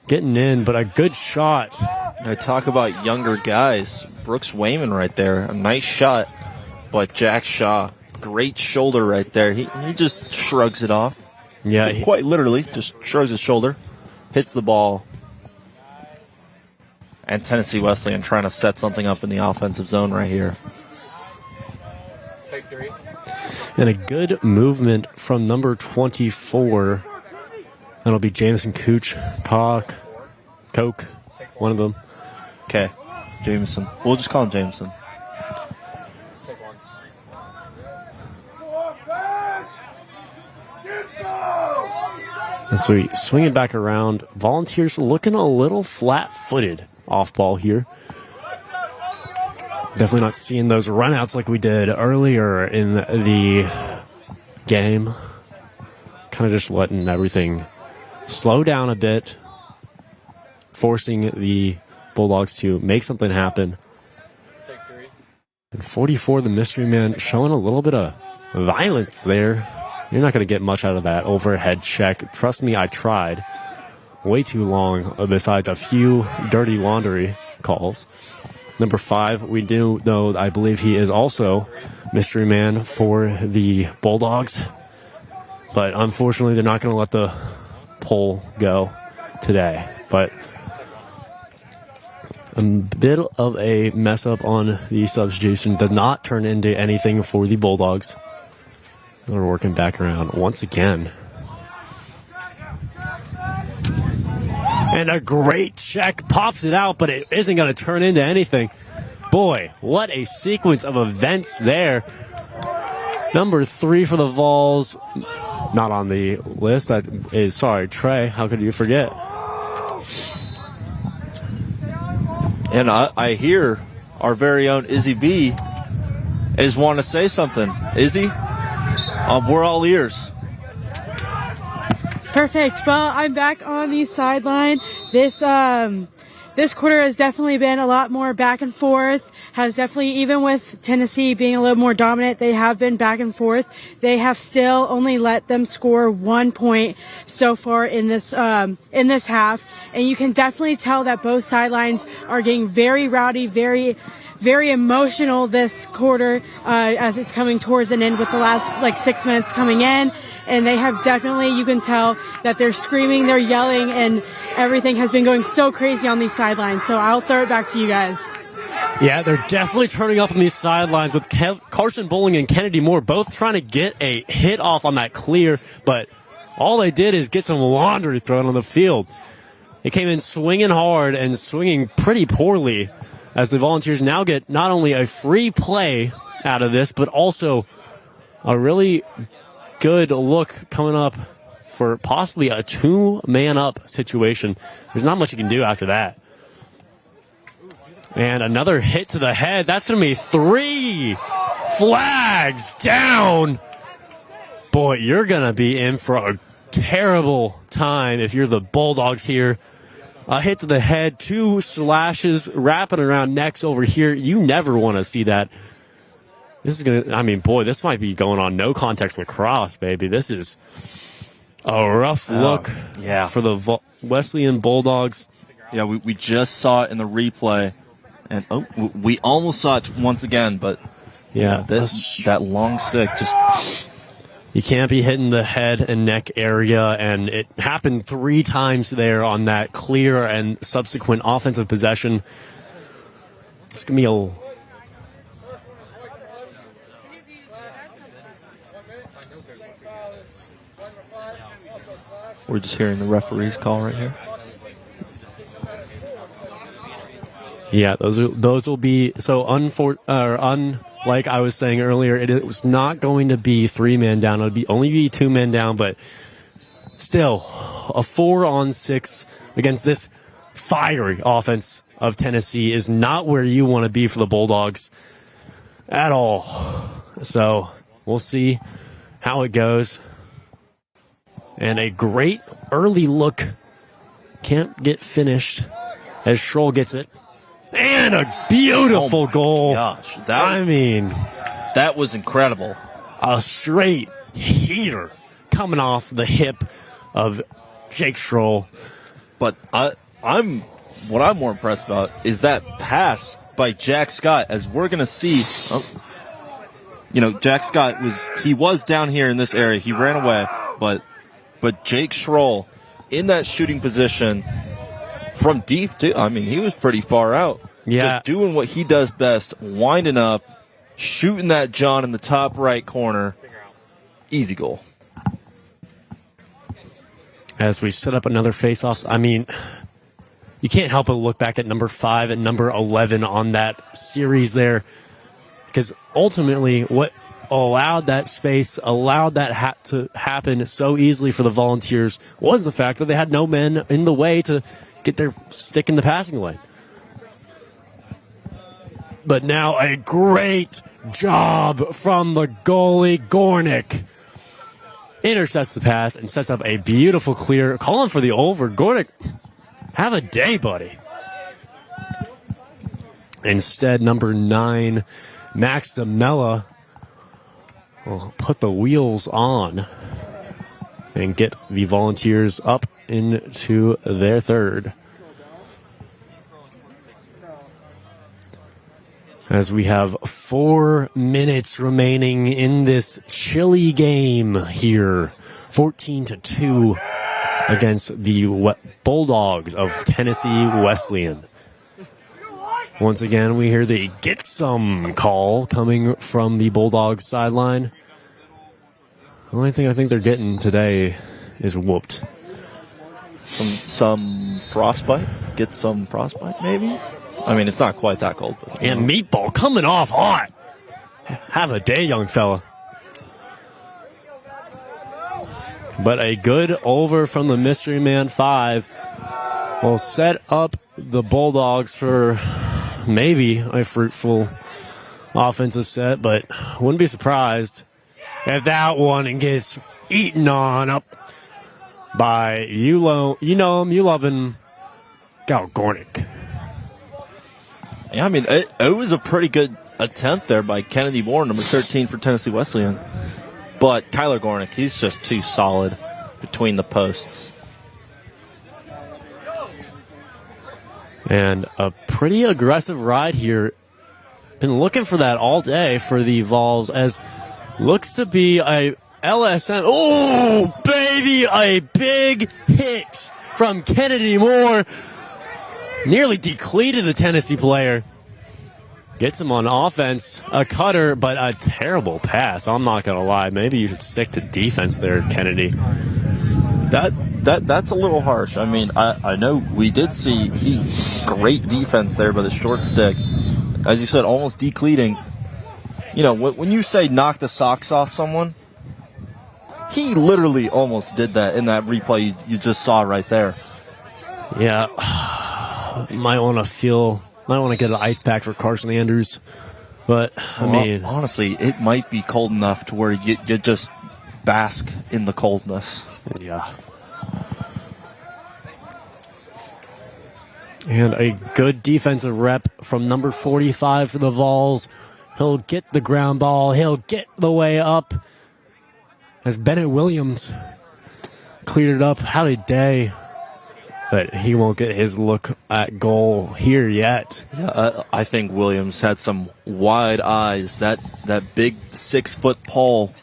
getting in, but a good shot. I talk about younger guys. Brooks Wayman right there. A nice shot, but Jack Shaw, great shoulder right there. He just shrugs it off. Yeah. Quite literally, just shrugs his shoulder, hits the ball. And Tennessee Wesleyan trying to set something up in the offensive zone right here. Take 3. And a good movement from number 24. That'll be Jameson Coke, one of them. Okay, Jameson. We'll just call him Jameson. Take 1. And so we swing it back around. Volunteers looking a little flat-footed off ball here. Definitely not seeing those runouts like we did earlier in the game. Kind of just letting everything slow down a bit, forcing the Bulldogs to make something happen. Take 3. And 44, the mystery man, showing a little bit of violence there. You're not going to get much out of that overhead check. Trust me, I tried. Way too long, besides a few dirty laundry calls. Number 5, we do know, I believe he is also mystery man for the Bulldogs. But unfortunately, they're not going to let the poll go today. But a bit of a mess up on the substitution does not turn into anything for the Bulldogs. They're working back around once again. And a great check, pops it out, but it isn't going to turn into anything. Boy, what a sequence of events there. Number 3 for the Vols, not on the list. That is, sorry, Trey, how could you forget? And I hear our very own Izzy B is wanting to say something. Izzy, we're all ears. Perfect. Well, I'm back on the sideline. This quarter has definitely been a lot more back and forth. Has definitely, even with Tennessee being a little more dominant, they have been back and forth. They have still only let them score 1 point so far in this half, and you can definitely tell that both sidelines are getting very rowdy, very emotional this quarter as it's coming towards an end with the last 6 minutes coming in. And they have definitely, you can tell that they're screaming, they're yelling, and everything has been going so crazy on these sidelines. So I'll throw it back to you guys. Yeah, they're definitely turning up on these sidelines with Carson Bowling and Kennedy Moore both trying to get a hit off on that clear, but all they did is get some laundry thrown on the field. They came in swinging hard and swinging pretty poorly, as the Volunteers now get not only a free play out of this, but also a really good look coming up for possibly a 2-man-up situation. There's not much you can do after that. And another hit to the head. That's going to be 3 flags down. Boy, you're going to be in for a terrible time if you're the Bulldogs here. A hit to the head, 2 slashes, wrapping around necks over here. You never want to see that. This is going to, I mean, boy, this might be going on no context lacrosse, baby. This is a rough look for the Wesleyan Bulldogs. Yeah, we just saw it in the replay. And we almost saw it once again, but that long stick just... You can't be hitting the head and neck area, and it happened 3 times there on that clear and subsequent offensive possession. It's going to be a... We're just hearing the referee's call right here. Yeah, those will be so unlike I was saying earlier. It was not going to be 3-man down. It would only be 2-man down, but still a 4-on-6 against this fiery offense of Tennessee is not where you want to be for the Bulldogs. at all. So we'll see how it goes. And a great early look. Can't get finished as Schroll gets it. And a beautiful goal. Gosh, that was incredible. A straight heater coming off the hip of Jake Schroll. But what I'm more impressed about is that pass by Jack Scott, as we're going to see. Jack Scott was down here in this area. He ran away, but Jake Schroll in that shooting position from deep, too. I mean, he was pretty far out. Yeah. Just doing what he does best, winding up, shooting that John in the top right corner. Easy goal. As we set up another face-off, I mean, you can't help but look back at number 5 and number 11 on that series there. Because ultimately, what allowed that space, allowed that to happen so easily for the Volunteers was the fact that they had no men in the way to get their stick in the passing lane. But now a great job from the goalie, Gornick. Intercepts the pass and sets up a beautiful clear. Calling for the over. Gornick, have a day, buddy. Instead, number 9, Max DeMella will put the wheels on and get the Volunteers up into their third. As we have 4 minutes remaining in this chilly game here. 14-2 against the Bulldogs of Tennessee Wesleyan. Once again, we hear the get some call coming from the Bulldogs sideline. The only thing I think they're getting today is whooped. Some frostbite? Get some frostbite, maybe? I mean, it's not quite that cold. But, and Meatball coming off hot. Have a day, young fella. But a good over from the Mystery Man 5 will set up the Bulldogs for maybe a fruitful offensive set, but wouldn't be surprised if that one gets eaten on up by you love him, Gal Gornick. Yeah, I mean, it was a pretty good attempt there by Kennedy Moore, number 13 for Tennessee Wesleyan. But Kyler Gornick, he's just too solid between the posts. And a pretty aggressive ride here. Been looking for that all day for the Vols, as looks to be a LSN. Oh, baby, a big hit from Kennedy Moore. Nearly decleated the Tennessee player. Gets him on offense. A cutter, but a terrible pass. I'm not going to lie. Maybe you should stick to defense there, Kennedy. That's a little harsh. I mean, I know we did see great defense there by the short stick. As you said, almost decleating. You know, when you say knock the socks off someone, he literally almost did that in that replay you just saw right there. Yeah. Might want to get an ice pack for Carson Andrews. But, I mean, honestly, it might be cold enough to where you just bask in the coldness. Yeah. And a good defensive rep from number 45 for the Vols. He'll get the ground ball. He'll get the way up. As Bennett Williams cleared it up. Have a day. But he won't get his look at goal here yet. Yeah, I think Williams had some wide eyes. That big 6-foot pole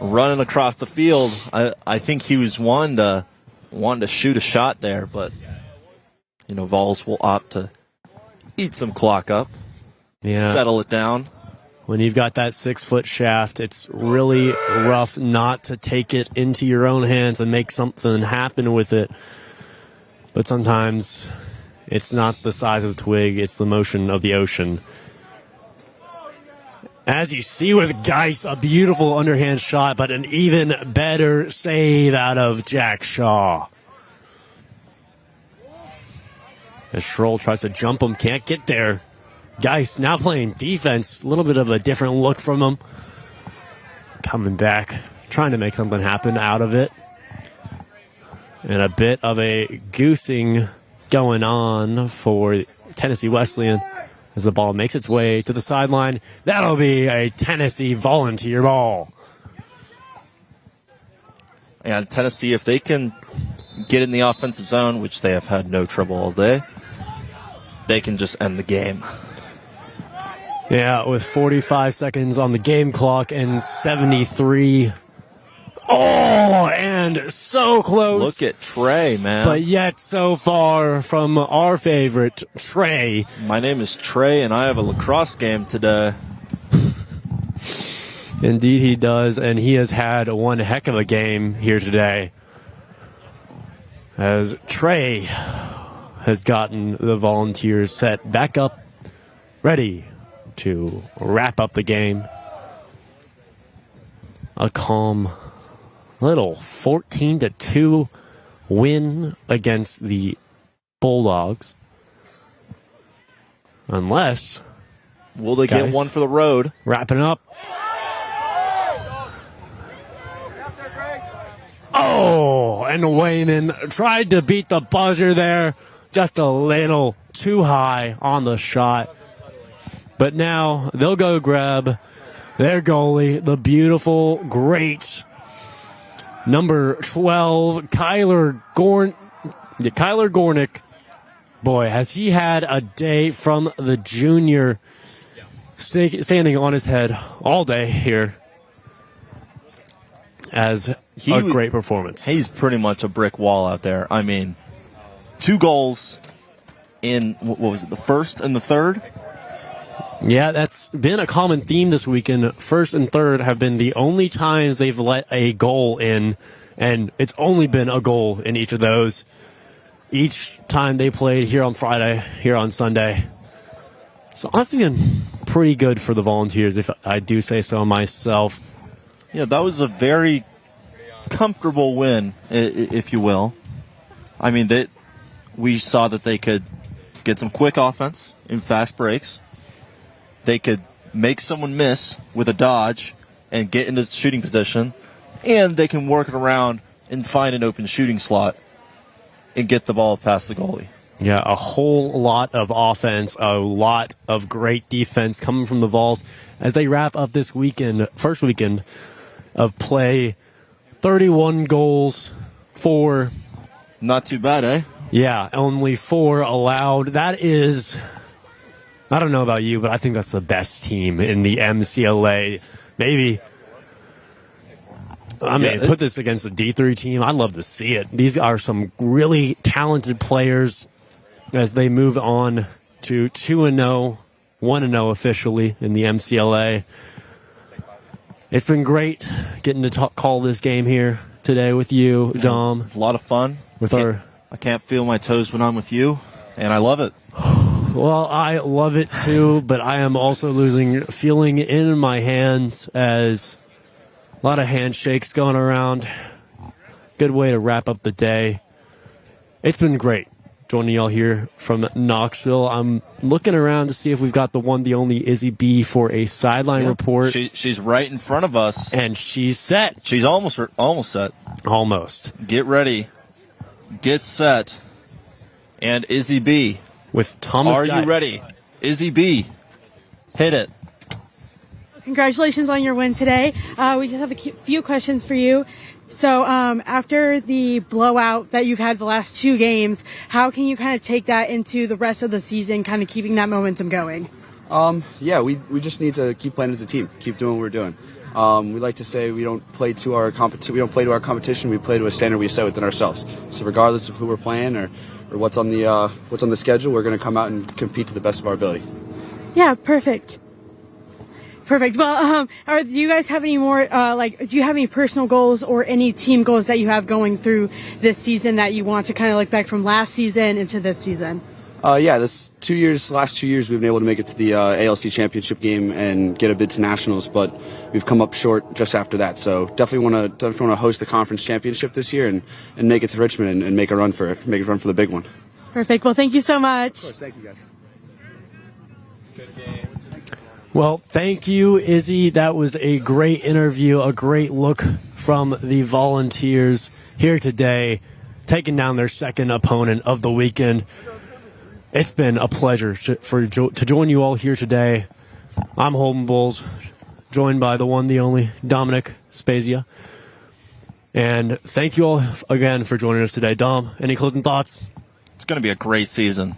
running across the field. I think he was wanting to shoot a shot there, but you know, Vols will opt to eat some clock up, settle it down. When you've got that 6-foot shaft, it's really rough not to take it into your own hands and make something happen with it. But sometimes it's not the size of the twig, it's the motion of the ocean. As you see with Geis, a beautiful underhand shot, but an even better save out of Jack Shaw. As Schroll tries to jump him, can't get there. Geis now playing defense. A little bit of a different look from him. Coming back, trying to make something happen out of it. And a bit of a goosing going on for Tennessee Wesleyan as the ball makes its way to the sideline. That'll be a Tennessee volunteer ball. And Tennessee, if they can get in the offensive zone, which they have had no trouble all day, they can just end the game. Yeah, with 45 seconds on the game clock and 73. Oh, and so close. Look at Trey, man. But yet so far from our favorite, Trey. My name is Trey, and I have a lacrosse game today. Indeed he does, and he has had one heck of a game here today. As Trey has gotten the Volunteers set back up, ready to wrap up the game. A calm little 14-2 win against the Bulldogs. Unless... Will they get one for the road? Wrapping up. Oh, and Wayman tried to beat the buzzer there. Just a little too high on the shot. But now they'll go grab their goalie, the beautiful, great number 12, Kyler Gornick. Boy, has he had a day from the junior, standing on his head all day here. As a great performance. He's pretty much a brick wall out there. I mean, 2 goals in, what was it, the first and the third? Yeah, that's been a common theme this weekend. First and third have been the only times they've let a goal in, and it's only been a goal in each of those. Each time they played here on Friday, here on Sunday. It's honestly been pretty good for the Volunteers, if I do say so myself. Yeah, that was a very comfortable win, if you will. I mean, we saw that they could get some quick offense in fast breaks. They could make someone miss with a dodge and get into shooting position. And they can work it around and find an open shooting slot and get the ball past the goalie. Yeah, a whole lot of offense, a lot of great defense coming from the Vols as they wrap up this weekend, first weekend of play. 31 goals, 4. Not too bad, eh? Yeah, only 4 allowed. That is, I don't know about you, but I think that's the best team in the MCLA. Maybe. I mean, put this against the D3 team. I'd love to see it. These are some really talented players as they move on to 2-0, 1-0 officially in the MCLA. It's been great getting to call this game here today with you, Dom. It's a lot of fun. I can't feel my toes when I'm with you, and I love it. Well, I love it too, but I am also losing feeling in my hands as a lot of handshakes going around. Good way to wrap up the day. It's been great joining y'all here from Knoxville. I'm looking around to see if we've got the one, the only Izzy B for a sideline report. She's right in front of us. And she's set. She's almost set. Almost. Get ready. Get set. And Izzy B. With Thomas Geis. Are you ready? Izzy B. Hit it. Congratulations on your win today. We just have a few questions for you. So after the blowout that you've had the last 2 games, how can you kind of take that into the rest of the season, kind of keeping that momentum going? Yeah, we just need to keep playing as a team, keep doing what we're doing. We like to say we don't play to our competition. We don't play to our competition. We play to a standard we set within ourselves. So regardless of who we're playing or what's on the schedule, we're going to come out and compete to the best of our ability. Yeah, perfect. Well, do you guys have any more, do you have any personal goals or any team goals that you have going through this season that you want to kind of look back from last season into this season? Yeah, last 2 years, we've been able to make it to the ALC championship game and get a bid to nationals, but we've come up short just after that. So definitely want to host the conference championship this year and make it to Richmond and make a run for the big one. Perfect. Well, thank you so much. Of course, thank you guys. Well, thank you, Izzy. That was a great interview, a great look from the Volunteers here today, taking down their second opponent of the weekend. It's been a pleasure to join you all here today. I'm Holden Boles, joined by the one, the only, Dominic Spezia. And thank you all again for joining us today. Dom, any closing thoughts? It's going to be a great season.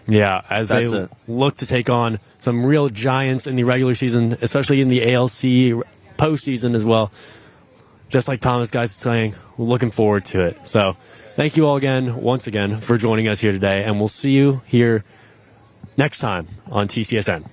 Yeah, as they look to take on some real giants in the regular season, especially in the ALC postseason as well. Just like Thomas guys is saying, we're looking forward to it. So thank you all again, once again, for joining us here today, and we'll see you here next time on TCSN.